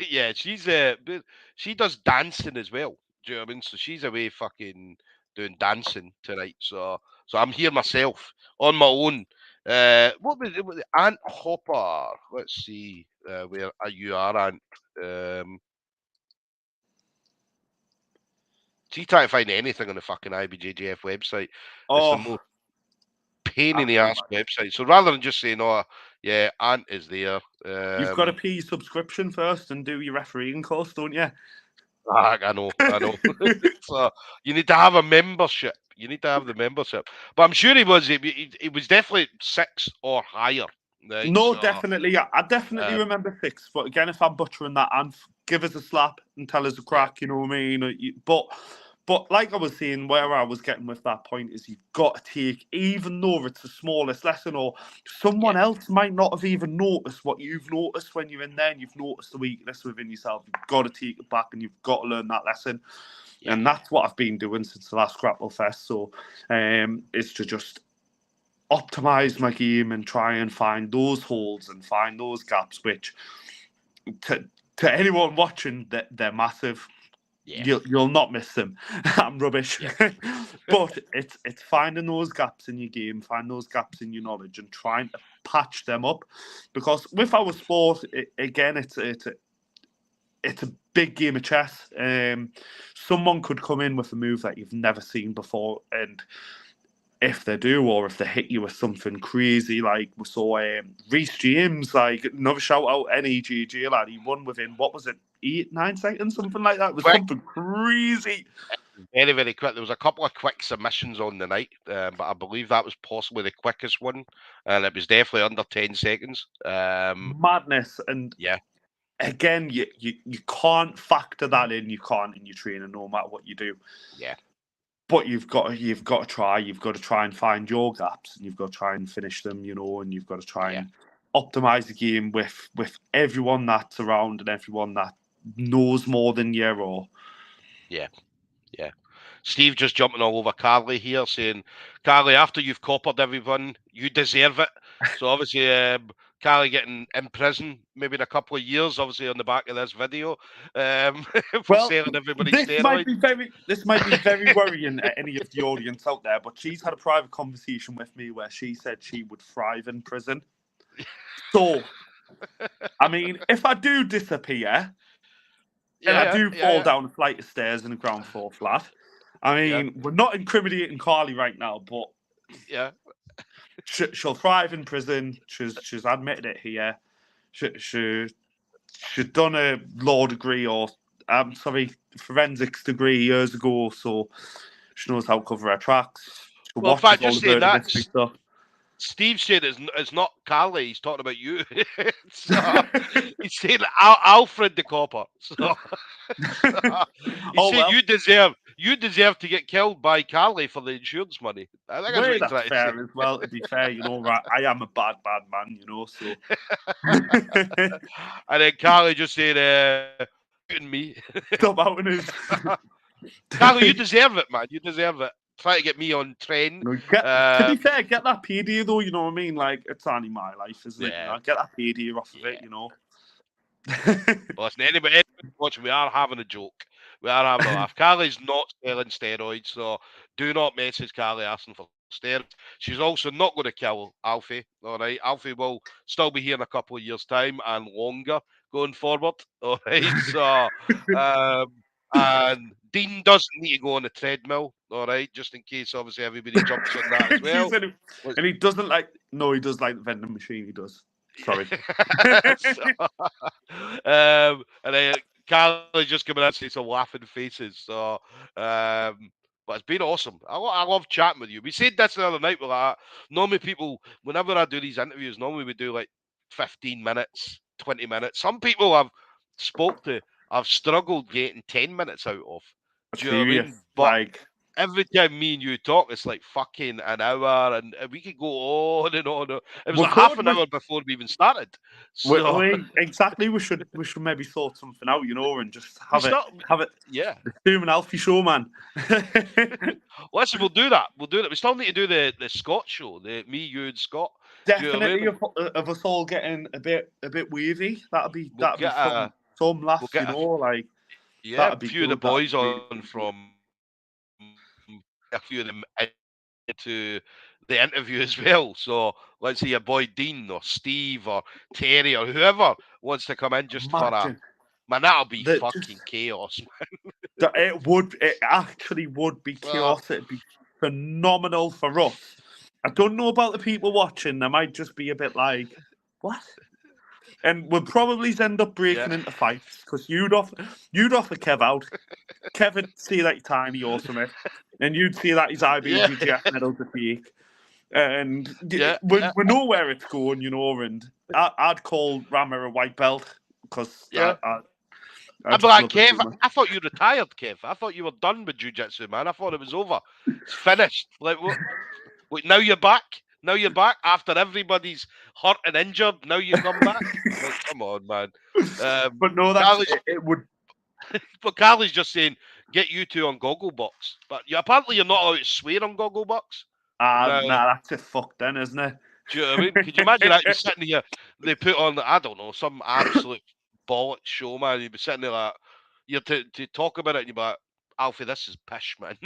Yeah, she does dancing as well. Do you know what I mean? So she's away fucking doing dancing tonight. So I'm here myself on my own. What was it? Ant Hopper. Let's see where you are, Ant. She trying to find anything on the fucking IBJJF website. It's the most pain in the ass website. So rather than just saying, "Oh, yeah, Ant is there," you've got to pay your subscription first and do your refereeing course, don't you? I know. So you need to have a membership. You need to have the membership. But I'm sure he was. He was definitely 6 or higher. Right? No, definitely. Yeah, I definitely remember 6. But again, if I'm butchering that, and give us a slap and tell us a crack. You know what I mean? But like I was saying, where I was getting with that point is you've got to take, even though it's the smallest lesson, or someone else might not have even noticed what you've noticed when you're in there, and you've noticed the weakness within yourself. You've got to take it back, and you've got to learn that lesson. And that's what I've been doing since the last Grapplefest. So it's to just optimize my game and try and find those holes and find those gaps, which to anyone watching, they're massive. You'll not miss them. I'm rubbish. But it's finding those gaps in your game, find those gaps in your knowledge, and trying to patch them up. Because with our sport, again, it's a big game of chess. Someone could come in with a move that you've never seen before, and if they do, or if they hit you with something crazy, like we saw Reece James, like, another shout out, NEGG lad, he won within, what was it, 8-9 seconds, something like that. It was something crazy. Very, very quick. There was a couple of quick submissions on the night, but I believe that was possibly the quickest one, and it was definitely under 10 seconds. Madness. And again, you can't factor that in. You can't in your training, no matter what you do. Yeah. But you've got to try. You've got to try and find your gaps, and you've got to try and finish them, you know. And you've got to try and optimize the game with everyone that's around and everyone that knows more than you, or Yeah. Yeah. Steve just jumping all over Carly here, saying, Carly, after you've coppered everyone, you deserve it. So obviously, Carly getting in prison maybe in a couple of years, obviously on the back of this video, for Well, selling everybody this might steroids. be very worrying at any of the audience out there, but she's had a private conversation with me where she said she would thrive in prison. So, I mean, if I do disappear and I do fall down a flight of stairs in a ground floor flat, I mean, we're not incriminating Carly right now, but she'll thrive in prison. She's admitted it here. She's done a law degree or forensics degree years ago, so she knows how to cover her tracks. She Well, in watches fact, all just the saying that, vertebrae stuff. Steve said it's not Carly. He's talking about you. So, he's saying Alfred the copper. So, he said you deserve to get killed by Carly for the insurance money. I think that's what he's trying to say. Fair as well. To be fair, you know, I am a bad man, you know. So, and then Carly just said, "Shooting me." Stop outing us. Carly, you deserve it, man. You deserve it. Try to get me on trend. To be fair, get that payday though. You know what I mean? Like, it's only my life, isn't it? You know, get that payday off of it. You know. Well, listen, anybody watching, we are having a joke. We are having a laugh. Carly's not selling steroids, so do not message Carly asking for steroids. She's also not going to kill Alfie. All right, Alfie will still be here in a couple of years' time and longer going forward. All right, so and Dean doesn't need to go on the treadmill. All right, just in case, obviously, everybody jumps on that as well. And he doesn't like. No, he does like the vending machine. He does. Sorry. And then Carly's just coming out and say some laughing faces. So, but it's been awesome. I love chatting with you. We said this the other night. We're like, normally people, whenever I do these interviews, normally we do like 15 minutes, 20 minutes. Some people I've spoke to, I've struggled getting 10 minutes out of. Do you know what I mean? But every time me and you talk, it's like fucking an hour, and we could go on and on. It was like half an hour before we even started. So exactly, we should maybe sort something out, you know, and just have it. Yeah, the Stoom and Alfie show, man. Listen, we'll do that. We still need to do the Scott show, the me, you, and Scott. Definitely, you know what I mean? of us all getting a bit wavy. That'd be some laughs, you know, like a few of the boys on from. A few of them into the interview as well. So let's say your boy Dean or Steve or Terry or whoever wants to come in just for a man. That'll be fucking chaos, man. It actually would be chaos. It'd be phenomenal for us. I don't know about the people watching. They might just be a bit like, what? And we'll probably end up breaking into fights because you'd offer Kev out. Kev would see that he's tiny or something, and you'd see that he's IBJJF medal to fake. And we know where it's going, you know. And I'd call Rammer a white belt because I'd be like, Kev, I thought you retired, Kev. I thought you were done with Jiu-Jitsu, man. I thought it was over. It's finished. Like, what, now you're back? Now you're back after everybody's hurt and injured. Now you come back? Like, come on, man. But no, it would. But Carly's just saying, get you two on Gogglebox. But apparently you're not allowed to swear on Gogglebox. Nah, that's a fuck then, isn't it? Do you know what I mean? Could you imagine that? You're sitting here, they put on, I don't know, some absolute bollock show, man. You'd be sitting there like, you're to talk about it, and you'd be like, Alfie, this is pish, man.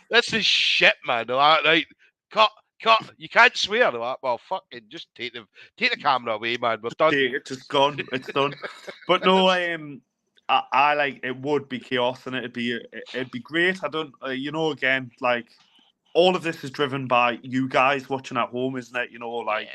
this is shit, man. Right, cut. You can't swear. Like, well, fucking just take the camera away, man. We're done. It's just gone. It's done. But no, I like it would be chaos, and it'd be great. I don't, you know, again, like all of this is driven by you guys watching at home, isn't it? You know, like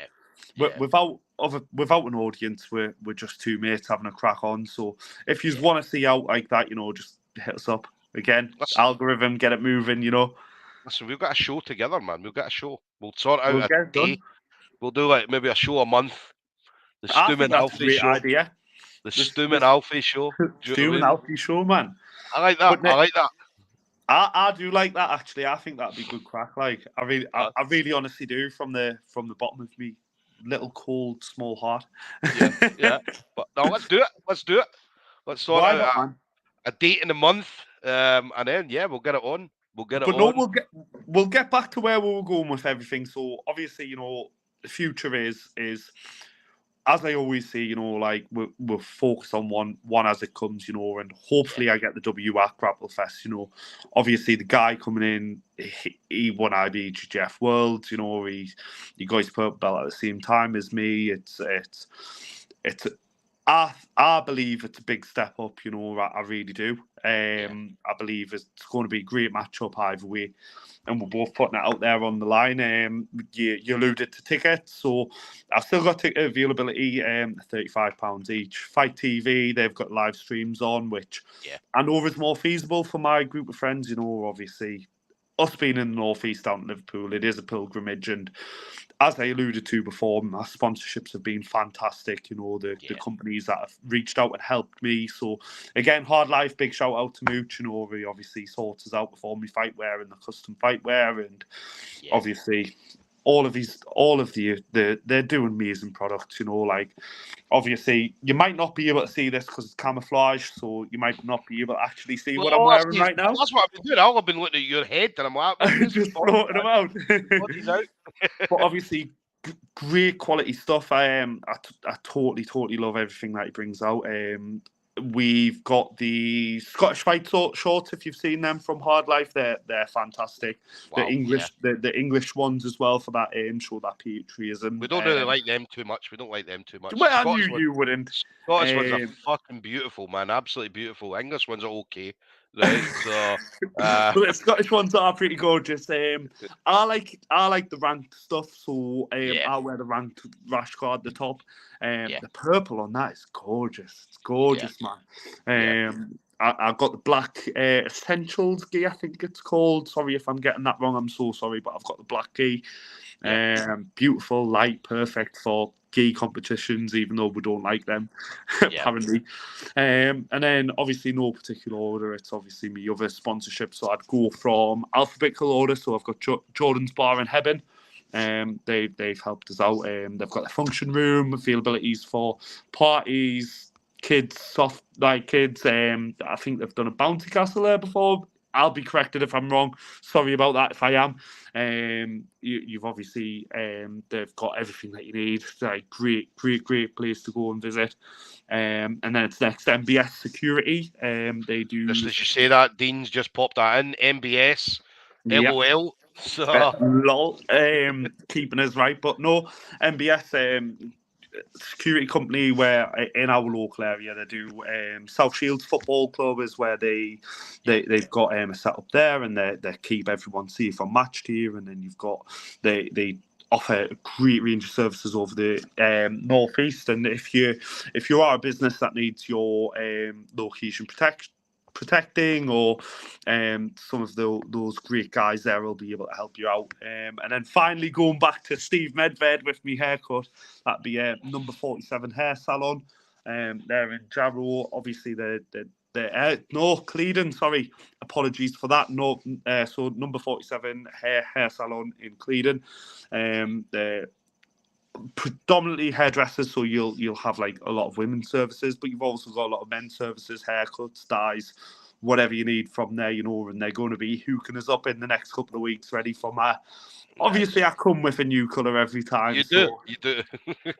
without an audience, we're just two mates having a crack on. So if you want to see out like that, you know, just hit us up again. Algorithm, get it moving, you know. Listen, we've got a show together, man. We've got a show. We'll sort out a day. We'll do like maybe a show a month. The Stoom and Alfie show. Idea. The Stoom and Alfie show. Stoom and Alfie show, man. I like that. I like that. I do like that actually. I think that'd be good crack. Like I really honestly do from the bottom of me little cold small heart. Yeah. But no, let's do it. Let's sort out. a date in a month, and then we'll get it on. We'll get it But no, on. we'll get back to where we were going with everything. So obviously, the future is as I always say, like we'll focus on one as it comes, and hopefully I get the W at Grapplefest. Obviously the guy coming in, he won IBJJF Worlds, he got his purple belt at the same time as me. It's I believe it's a big step up, I really do. I believe it's going to be a great matchup either way, and we're both putting it out there on the line. You alluded to tickets, so I've still got ticket availability, £35 each. Fight TV, they've got live streams on, which I know is more feasible for my group of friends. Obviously, us being in the northeast out in Liverpool, it is a pilgrimage, and as I alluded to before, my sponsorships have been fantastic. The companies that have reached out and helped me. So again, Hard Life, big shout out to Mooch. He obviously sorted us out with all my fight wear and the custom fight wear, and obviously all of they're doing amazing products. Like obviously you might not be able to see this because it's camouflage, so you might not be able to actually see what I'm wearing right now. That's what I've been doing. I've been looking at your head, and I'm like, just floating them out. out. But obviously, great quality stuff. I totally love everything that he brings out. We've got the Scottish fight shorts. If you've seen them from Hard Life, they're fantastic. Wow, the English ones as well for that show that patriotism. We don't really like them too much. We don't like them too much. Well, I knew you wouldn't. Scottish ones are fucking beautiful, man. Absolutely beautiful. English ones are okay. Right, so but the Scottish ones are pretty gorgeous. I like the ranked stuff, so I wear the ranked rash guard at the top. The purple on that is gorgeous. It's gorgeous, man. I got the black Essentials gi, I think it's called. Sorry if I'm getting that wrong. I'm so sorry, but I've got the black gi. Beautiful, light, perfect for gi competitions, even though we don't like them, apparently. And then, obviously, no particular order. It's obviously my other sponsorship. So I'd go from alphabetical order. So I've got Jordan's Bar and Heaven. They've helped us out. They've got the function room, availabilities for parties, kids, soft like kids. I think they've done a bounty castle there before. I'll be corrected if I'm wrong. Sorry about that if I am. You've obviously they've got everything that you need. It's a great place to go and visit. And then it's next MBS Security. They do. Just as you say that, Dean's just popped that in. MBS, LOL. So lol, keeping us right, but no, MBS security company where in our local area they do South Shields Football Club is where they've got a setup there, and they keep everyone safe on match day, and then you've got they offer a great range of services over the northeast, and if you are a business that needs your location protecting, or some of those great guys there will be able to help you out. And then finally going back to Steve Medved with me haircut, that'd be number 47 hair salon. They're in Jarrow. Obviously no, Cleedon, sorry, apologies for that. No, so number 47 hair salon in Cleedon. They're predominantly hairdressers, so you'll have like a lot of women's services, but you've also got a lot of men's services, haircuts, dyes, whatever you need from there, and they're going to be hooking us up in the next couple of weeks, ready for my. Obviously, I come with a new colour every time. You do.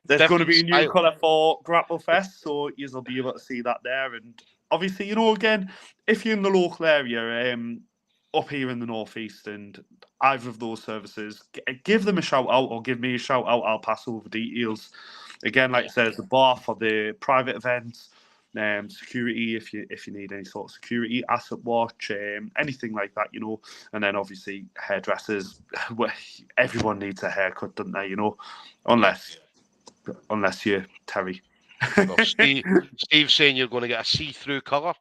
There's going to be a new colour for Grapplefest, so you'll be able to see that there. And obviously, again, if you're in the local area, up here in the northeast, and either of those services, give them a shout out or give me a shout out. I'll pass over details. Again, like I said, the bar for the private events, security if you need any sort of security, asset watch, anything like that, and then obviously hairdressers. Everyone needs a haircut, don't they? Unless you're Terry. Well, Steve's saying you're going to get a see-through colour.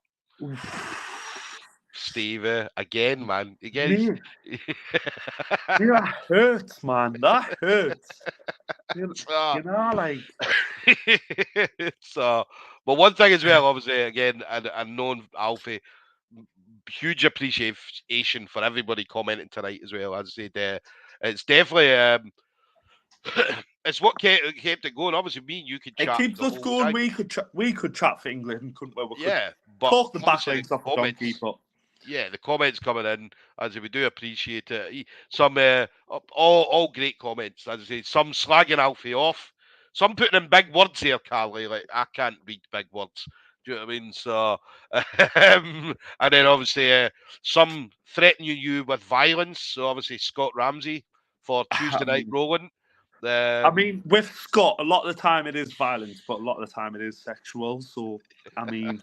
Steve, again, man. Again. That hurts, man. That hurts. Like. So, but one thing as well, obviously, again, and known Alfie, huge appreciation for everybody commenting tonight as well. As I said, it's definitely it's what kept it going. Obviously, me and you could It chat keeps the us whole going. time. We could chat for England, couldn't we? We could Yeah, but talk the back obviously legs the off a donkey, comments. but Yeah, the comments coming in, as we do appreciate it. Some all great comments. As I say, some slagging Alfie off, some putting in big words here, Carly. Like I can't read big words. Do you know what I mean? So, and then obviously some threatening you with violence. So obviously Scott Ramsay for Tuesday night rolling. I mean, with Scott, a lot of the time it is violence, but a lot of the time it is sexual. So, I mean,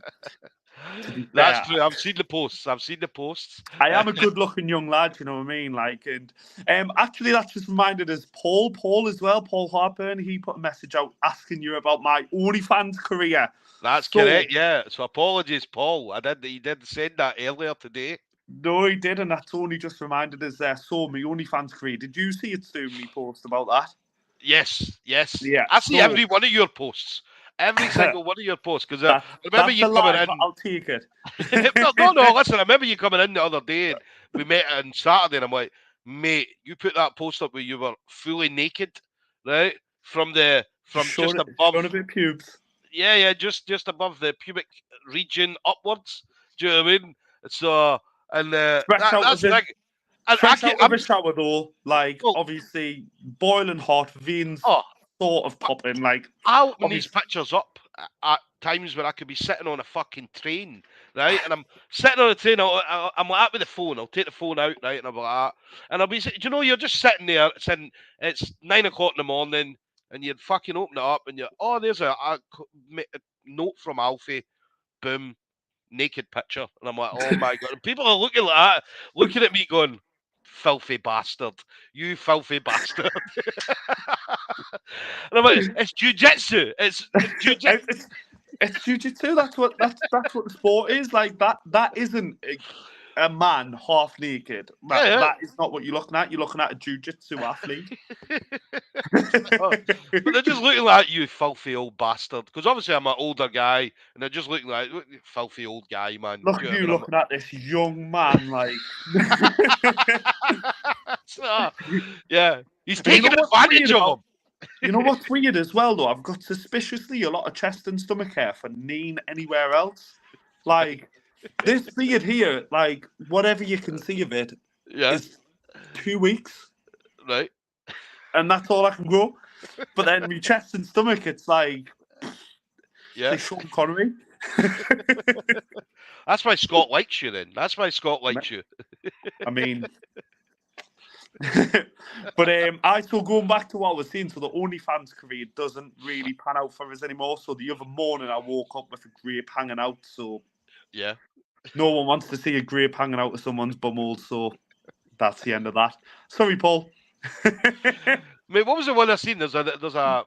to be That's fair, true. I've seen the posts. I've seen the posts. I am a good-looking young lad. You know what I mean? Like, and actually, that's just reminded us Paul as well. Paul Harper, he put a message out asking you about my OnlyFans career. That's So, correct. Yeah. So apologies, Paul. He did send that earlier today. no, he did, and that's only just reminded us there. So, my OnlyFans career. Did you see it, Stu? Me post about that? Yes, yes. Yeah. I see So every one of your posts. Every single one of your posts. Because I remember that's you a coming lie, in. but I'll take it. No, listen, I remember you coming in the other day and we met on Saturday and I'm like, mate, you put that post up where you were fully naked, right? From just above. Showing a bit of pubes. Yeah, just above the pubic region upwards. Do you know what I mean? So, and Fresh out that's of big. it. And Fresh out of I'm a shower though, like well, obviously boiling hot, veins oh, sort of popping. Like I'll open these obviously, pictures up at times where I could be sitting on a fucking train, right? And I'm sitting on a train. I'm like with the phone. I'll take the phone out, right? And I'm like, and I'll be, do you know, you're just sitting there. It's 9 o'clock in the morning, and you'd fucking open it up, and you're, oh, there's a note from Alfie. Boom, naked picture, and I'm like, oh my god. And people are looking like that, looking at me, going, filthy bastard, you filthy bastard. And I'm like, it's jiu-jitsu. It's jiu-jitsu. it's jiu-jitsu. That's what the sport is. Like that isn't a man half naked. Yeah, That is not what you're looking at. You're looking at a jiu-jitsu athlete. but they're just looking like you filthy old bastard. Because obviously I'm an older guy, and they're just looking like filthy old guy, man. Look at you looking at this young man, like. So, yeah, he's taking advantage of him. You know what's weird as well, though? I've got suspiciously a lot of chest and stomach hair for kneeing anywhere else. Like, this beard here, like, whatever you can see of it, is 2 weeks. Right. And that's all I can grow. But then my chest and stomach, it's like, like Sean Connery. That's why Scott likes you then. That's why Scott likes you. I mean... but I still going back to what I was saying. So the OnlyFans career doesn't really pan out for us anymore. So the other morning I woke up with a grape hanging out. So yeah, no one wants to see a grape hanging out of someone's bumhole. So that's the end of that. Sorry, Paul. Mate, what was the one I seen? There's a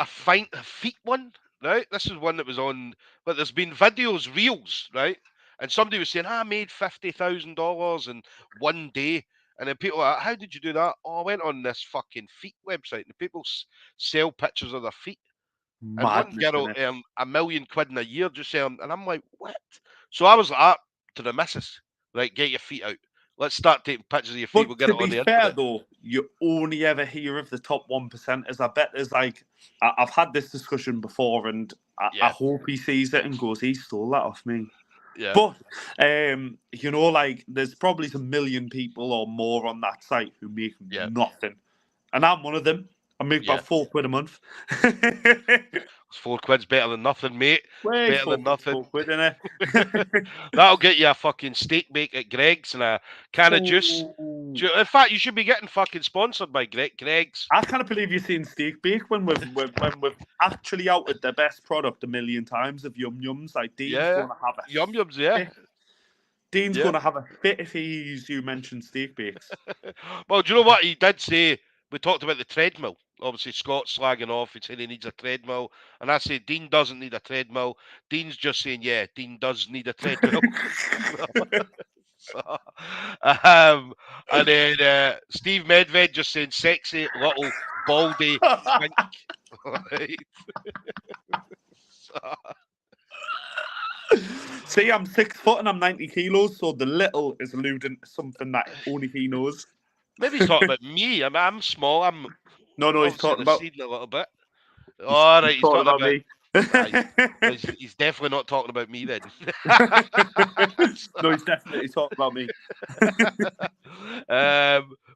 feet one, right? This is one that was on, but there's been videos, reels, right? And somebody was saying, I made $50,000 in one day. And then people are like, how did you do that? Oh, I went on this fucking feet website and people sell pictures of their feet. Madness, and one girl earned £1 million in a year just selling. And I'm like, what? So I was like, to the missus, right, get your feet out. Let's start taking pictures of your feet. But We'll get it on the fair, internet. though, you only ever hear of the top 1%. I bet there's like, I've had this discussion before, and I hope he sees it and goes, he stole that off me. Yeah. But, you know, like, there's probably a million people or more on that site who make nothing. And I'm one of them. I make about £4 a month. £4 better than nothing, mate. Better than nothing. £4, innit? That'll get you a fucking steak bake at Greg's and a can of juice. In fact, you should be getting fucking sponsored by Greg's. I can't believe you've seen steak bake when we've actually outed the best product a million times of Yum Yums. Like Dean's going to have a Yum Yums, yeah. Dean's going to have a fit if he hears you mention steak bakes. Well, do you know what he did say? We talked about the treadmill. Obviously, Scott's slagging off. He's saying he needs a treadmill. And I say, Dean doesn't need a treadmill. Dean's just saying, yeah, Dean does need a treadmill. And then Steve Medved just saying, sexy, little, baldy, twink. Right. See, I'm 6 foot and I'm 90 kilos, so the little is alluding to something that only he knows. Maybe he's talking about me. I'm small. I'm No, he's talking about a little bit. All right, he's talking about me. he's definitely not talking about me then. No, he's definitely talking about me.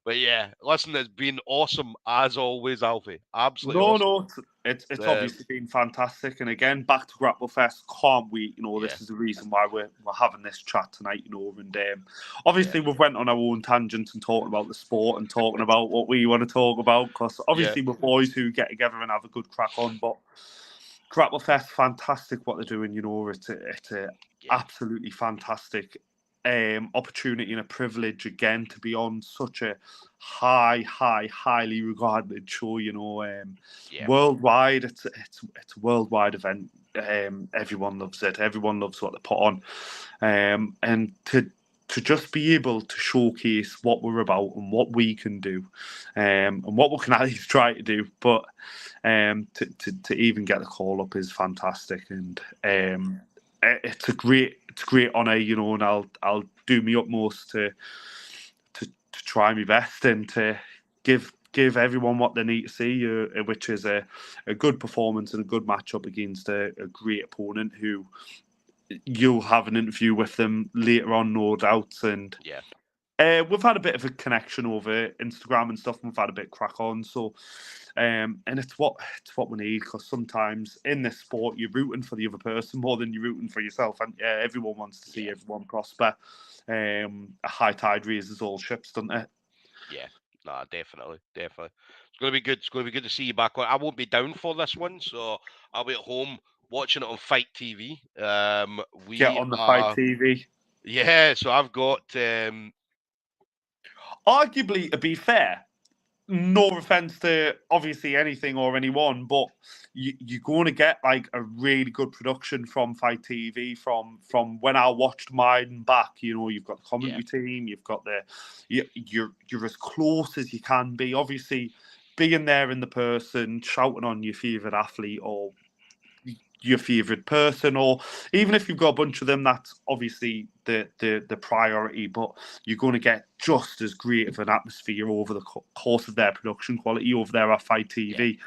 But yeah, listen, it's been awesome as always, Alfie. Absolutely awesome. No, it's obviously been fantastic. And again, back to Grapplefest, can't wait. This is the reason why we're having this chat tonight. And obviously we've went on our own tangents and talking about the sport and talking about what we want to talk about. Because obviously we're boys who get together and have a good crack on. But Grapplefest, fantastic what they're doing. It's a absolutely fantastic opportunity and a privilege again to be on such a highly regarded show. Worldwide, it's a worldwide event. Everyone loves it. Everyone loves what they put on, and to just be able to showcase what we're about and what we can do, and what we can at least try to do, but to even get the call up is fantastic, and it's a great honour, and I'll do my utmost to try my best and to give everyone what they need to see, which is a good performance and a good matchup against a great opponent who you'll have an interview with them later on, no doubt. And we've had a bit of a connection over Instagram and stuff, and we've had a bit of crack on. So, and it's what we need, because sometimes in this sport you're rooting for the other person more than you're rooting for yourself, and everyone wants to see everyone prosper. A high tide raises all ships, doesn't it? Yeah, no, definitely. It's going to be good. It's going to be good to see you back on. I won't be down for this one, so I'll be at home watching it on Fight TV. We get on the Fight TV. Yeah, so I've got. Arguably, to be fair, no offense to obviously anything or anyone, but you're going to get like a really good production from Fight TV. From when I watched mine back, you've got the commentary team, you've got you're as close as you can be. Obviously, being there in the person, shouting on your favourite athlete or your favourite person, or even if you've got a bunch of them, that's obviously the priority, but you're going to get just as great of an atmosphere over the course of their production quality over there at Fight TV.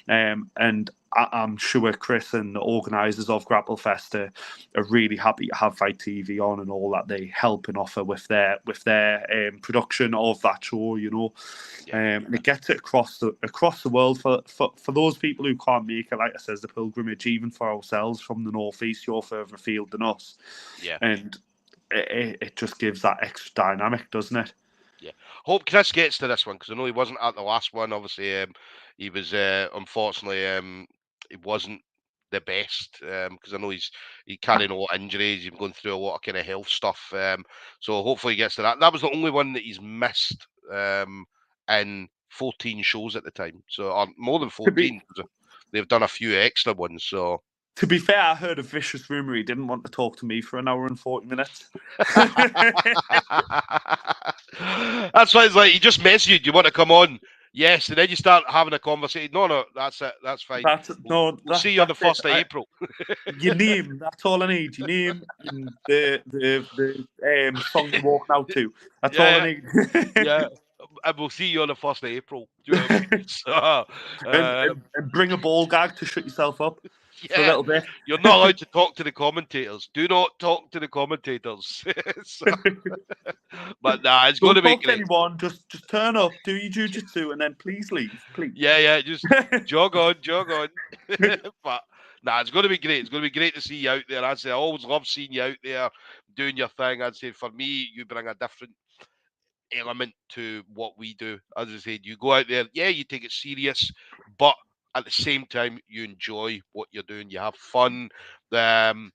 And I'm sure Chris and the organisers of Grapplefest are really happy to have Fight TV on and all that they help and offer with their production of that show, and it gets it across the world for those people who can't make it, like I says, the pilgrimage, even for ourselves from the northeast. You're further afield than us, and it just gives that extra dynamic, doesn't it? Yeah. Hope Chris gets to this one, because I know he wasn't at the last one. Obviously, he was unfortunately he wasn't the best, because I know he carrying a lot of injuries. He's been going through a lot of kind of health stuff. So hopefully he gets to that. That was the only one that he's missed in 14 shows at the time. So more than 14. They've done a few extra ones. So. To be fair, I heard a vicious rumour he didn't want to talk to me for an hour and 40 minutes. That's why it's like, he just messaged you, do you want to come on? Yes, and then you start having a conversation. No, that's it. That's fine. We'll see you on the 1st of April. Your name, that's all I need. Your name and the song you're walking out to. That's all I need. And we'll see you on the 1st of April. Do you know what I mean? So, and bring a ball gag to shut yourself up. Yeah, a little bit. You're not allowed to talk to the commentators. Do not talk to the commentators. But nah, it's going to be great. Anyone, just turn up, do your jiu-jitsu, and then please leave, please. Yeah, just jog on. But nah, it's going to be great. It's going to be great to see you out there. I'd say I always love seeing you out there doing your thing. I'd say for me, you bring a different element to what we do. As I said, you go out there, you take it serious, but at the same time, you enjoy what you're doing. You have fun in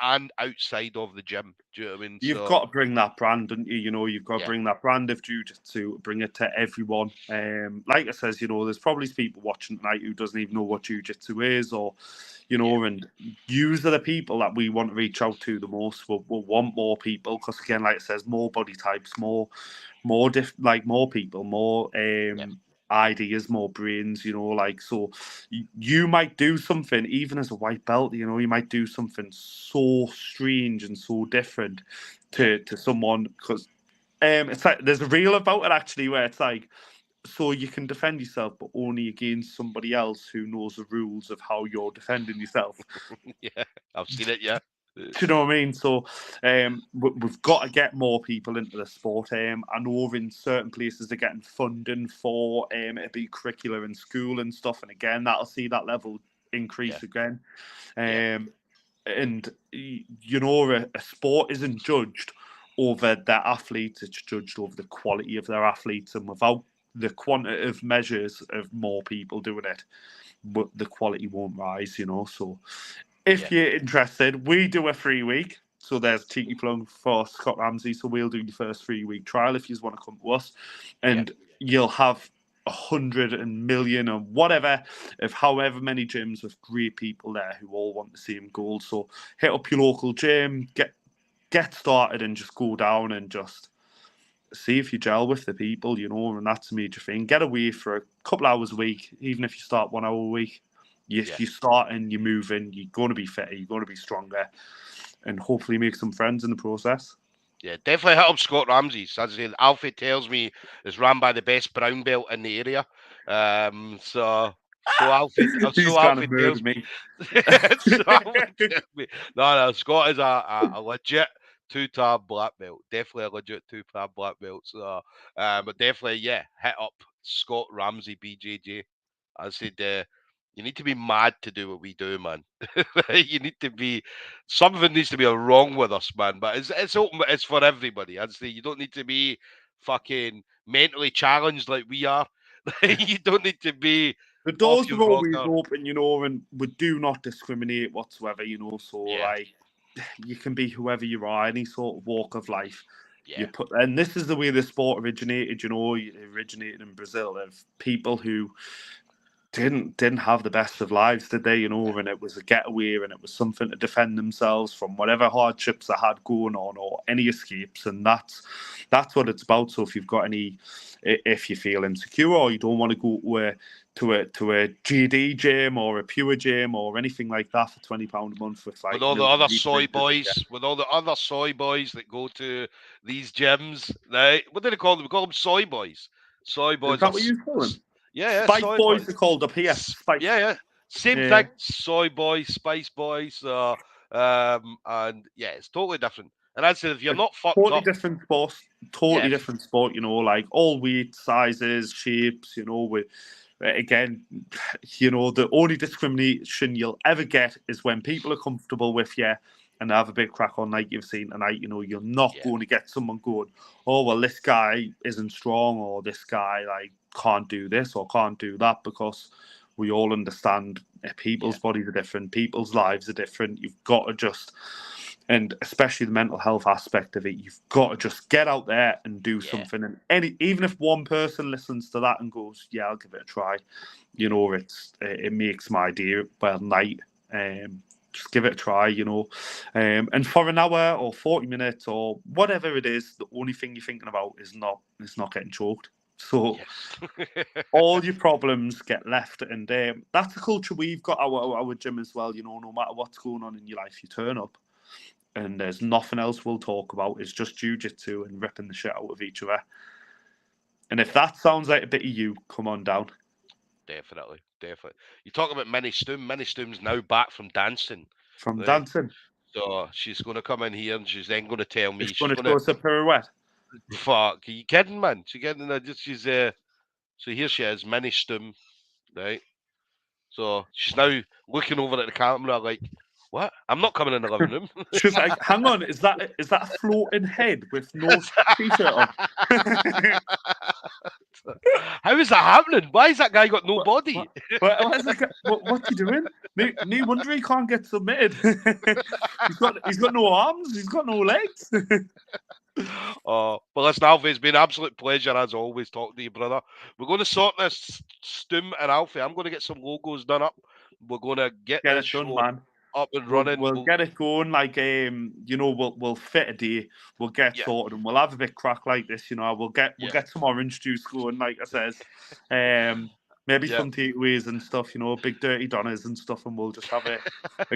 and outside of the gym. Do you know what I mean? You've got to bring that brand, don't you? You've got to bring that brand of jiu-jitsu, bring it to everyone. Like I says, there's probably people watching tonight who doesn't even know what jiu-jitsu is, or, and yous are the people that we want to reach out to the most. We'll want more people, because again, like it says, more body types, more people, more ideas, more brains, so you might do something, even as a white belt, you might do something so strange and so different to someone, because it's like there's a reel about it actually where it's like so you can defend yourself, but only against somebody else who knows the rules of how you're defending yourself. Yeah, I've seen it. Yeah. Do you know what I mean? So we've got to get more people into the sport. I know in certain places they're getting funding for it to be curricular in school and stuff. And again, that'll see that level increase again. And, you know, a sport isn't judged over their athletes. It's judged over the quality of their athletes. And without the quantitative measures of more people doing it, but the quality won't rise, you know. So if you're interested, we do a 3-week. So there's cheeky plug for Scott Ramsay. So we'll do your first 3-week trial if you want to come to us. And you'll have 100 and million or whatever of however many gyms with great people there who all want the same goal. So hit up your local gym, get started and just go down and just see if you gel with the people, you know, and that's a major thing. Get away for a couple hours a week, even if you start 1 hour a week. You start and you're moving, you're going to be fitter, you're going to be stronger, and hopefully make some friends in the process. Yeah, definitely hit up Scott Ramsay. As I say, Alfie tells me it's run by the best brown belt in the area. So Alfie, He's Alfie gonna tells murder me. No, Scott is a legit 2-tab black belt. Definitely a legit 2-tab black belt. So, but definitely, hit up Scott Ramsay BJJ. I said, you need to be mad to do what we do, man. You need to be, something needs to be wrong with us, man. But it's open, it's for everybody. I'd say you don't need to be fucking mentally challenged like we are. You don't need to be. The doors are always open, you know, and we do not discriminate whatsoever, you know. So like, you can be whoever you are, any sort of walk of life. Yeah. And this is the way the sport originated, you know. It originated in Brazil of people who didn't have the best of lives, did they? You know, and it was a getaway, and it was something to defend themselves from whatever hardships they had going on or any escapes, and that's what it's about. So if you've got if you feel insecure or you don't want to go to a GD gym or a pure gym or anything like that for £20 a month with like with all the other soy boys, that go to these gyms, right? What do they call them? We call them soy boys. Soy boys. Is that what you call them? Yeah, Spice boys are called up here. Spice. Yeah. Same thing. Soy boys, spice boys. And it's totally different. And I'd say if you're not fucked totally up, different sport, different sport. You know, like all weight, sizes, shapes. You know, with again, you know, the only discrimination you'll ever get is when people are comfortable with you and they have a big crack on like you've seen tonight. You know, you're not going to get someone going, oh well, this guy isn't strong, or this guy like can't do this or can't do that, because we all understand people's bodies are different, people's lives are different. You've got to just, and especially the mental health aspect of it, you've got to just get out there and do something. And even if one person listens to that and goes, yeah, I'll give it a try, you know, it makes my day, night. Just give it a try, you know. And for an hour or 40 minutes or whatever it is, the only thing you're thinking about is not getting choked. So all your problems get left, and that's the culture we've got our gym as well. You know, no matter what's going on in your life, you turn up, and there's nothing else we'll talk about. It's just jiu-jitsu and ripping the shit out of each other. And if that sounds like a bit of you, come on down. Definitely. You talk about Minnie Stoom. Minnie Stoom's now back from dancing. Dancing. So she's going to come in here and she's then going to tell me she's going to show us a pirouette. Fuck, are you kidding, man? So here she is, Minnie Stoom, right? So she's now looking over at the camera like, what? I'm not coming in the living room. She's like, hang on, is that a floating head with no t-shirt on? How is that happening? Why has that guy got no body? What's he doing? No wonder he can't get submitted. he's got no arms. He's got no legs. But listen, Alfie, it's been an absolute pleasure as always talking to you, brother. We're going to sort this Stoom and Alfie. I'm going to get some logos done up. We're going to get this it done, show man. Up and running. We'll get it going. Like you know, we'll fit a day. We'll get sorted, and we'll have a bit crack like this. You know, we'll get some orange juice going, like I says. Maybe some takeaways and stuff. You know, big dirty donners and stuff, and we'll just have a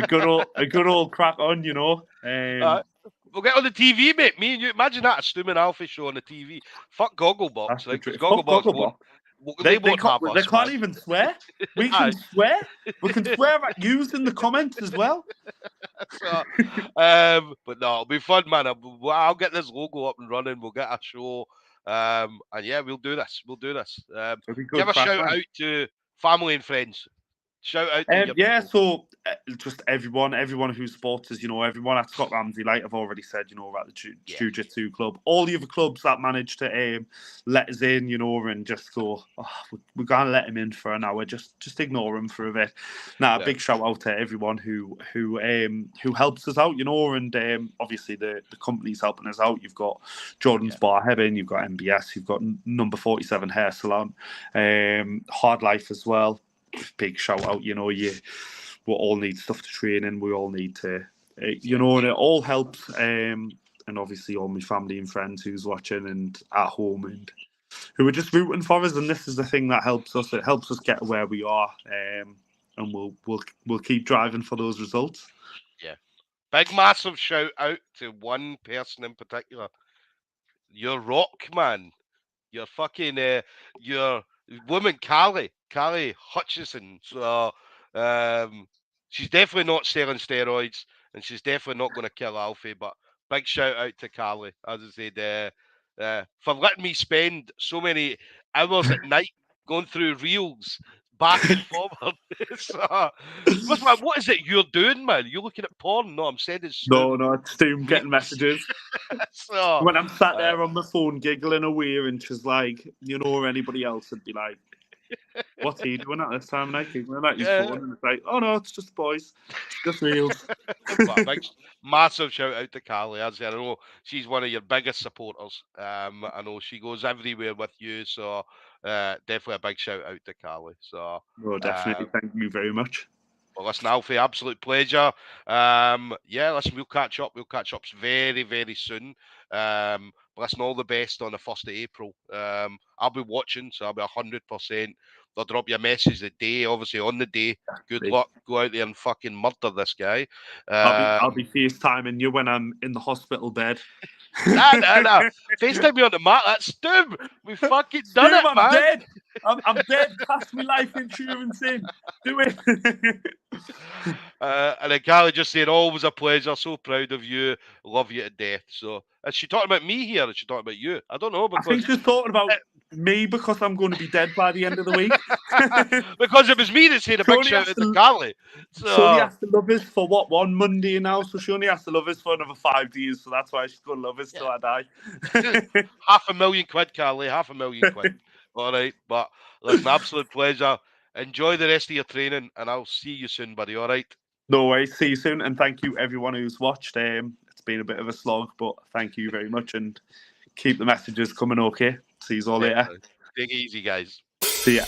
good old crack on. You know. We'll get on the TV, mate. Me and you. Imagine that, a Stoom and Alfie show on the TV. Fuck Gogglebox. Right? Gogglebox They won't have us, can't man. even swear. We can swear. We can swear at yous in the comments as well. So, but no, it'll be fun, man. I'll get this logo up and running. We'll get a show, and yeah, we'll do this. We'll do this. It'll be good Give a crack, shout man. out to family and friends. Shout out to your Yeah, people. so just everyone who supports us, everyone at Scott Ramsay, like I've already said, about the Jiu-Jitsu club, all the other clubs that managed to let us in, and just go, we're gonna let him in for an hour, just ignore him for a bit. Now, a big shout out to everyone who helps us out, and obviously the company's helping us out. You've got Jordan's Bar Heaven, you've got MBS, you've got Number 47 Hair Salon, Hard Life as well. Big shout out, we all need stuff to train in. We all need to, and it all helps. And obviously all my family and friends who's watching and at home and who are just rooting for us. And this is the thing that helps us. It helps us get where we are. And we'll keep driving for those results. Yeah. Big massive shout out to one person in particular. Your rock, man. Your fucking your woman Callie Hutchison. So she's definitely not selling steroids, and she's definitely not going to kill Alfie. But big shout out to Callie, as I said, for letting me spend so many hours at night going through reels back and forward. So, what is it you're doing, man? You're looking at porn? No, I'm sending Stoom. No, it's Stoom getting messages. So, when I'm sat there on the phone giggling away, and she's like, or anybody else would be like, what's he doing at this time of night? Giggling at his phone, and it's like, oh no, it's just boys, just reels. Big, massive shout out to Callie. As I know, she's one of your biggest supporters. I know she goes everywhere with you, so definitely a big shout out to Callie. So, definitely, thank you very much. Well, listen, Alfie, absolute pleasure. Listen, we'll catch up. We'll catch up very, very soon. Listen, all the best on the 1st of April. I'll be watching, so I'll be 100%. They'll drop you a message the day, obviously on the day. Good luck. Go out there and fucking murder this guy. I'll be FaceTiming you when I'm in the hospital bed. Nah. FaceTime me on the mat. That's Stoom. We fucking done it, I'm man. Dead. I'm dead. Pass me life insurance in. Do it. And then Callie just saying, always a pleasure. So proud of you. Love you to death. So, is she talking about me here or is she talking about you? I don't know. Because I think she's talking about me because I'm going to be dead by the end of the week. Because it was me that said a big shout out to Callie. So, she only has to love us for one Monday now, so she only has to love us for another 5 days. So that's why she's going to love us till I die. £500,000, Callie. £500,000. All right, but listen, absolute pleasure. Enjoy the rest of your training, and I'll see you soon, buddy. All right. No worries. See you soon, and thank you everyone who's watched. It's been a bit of a slog, but thank you very much, and keep the messages coming. Okay. See you all later. Take it easy, guys. See ya.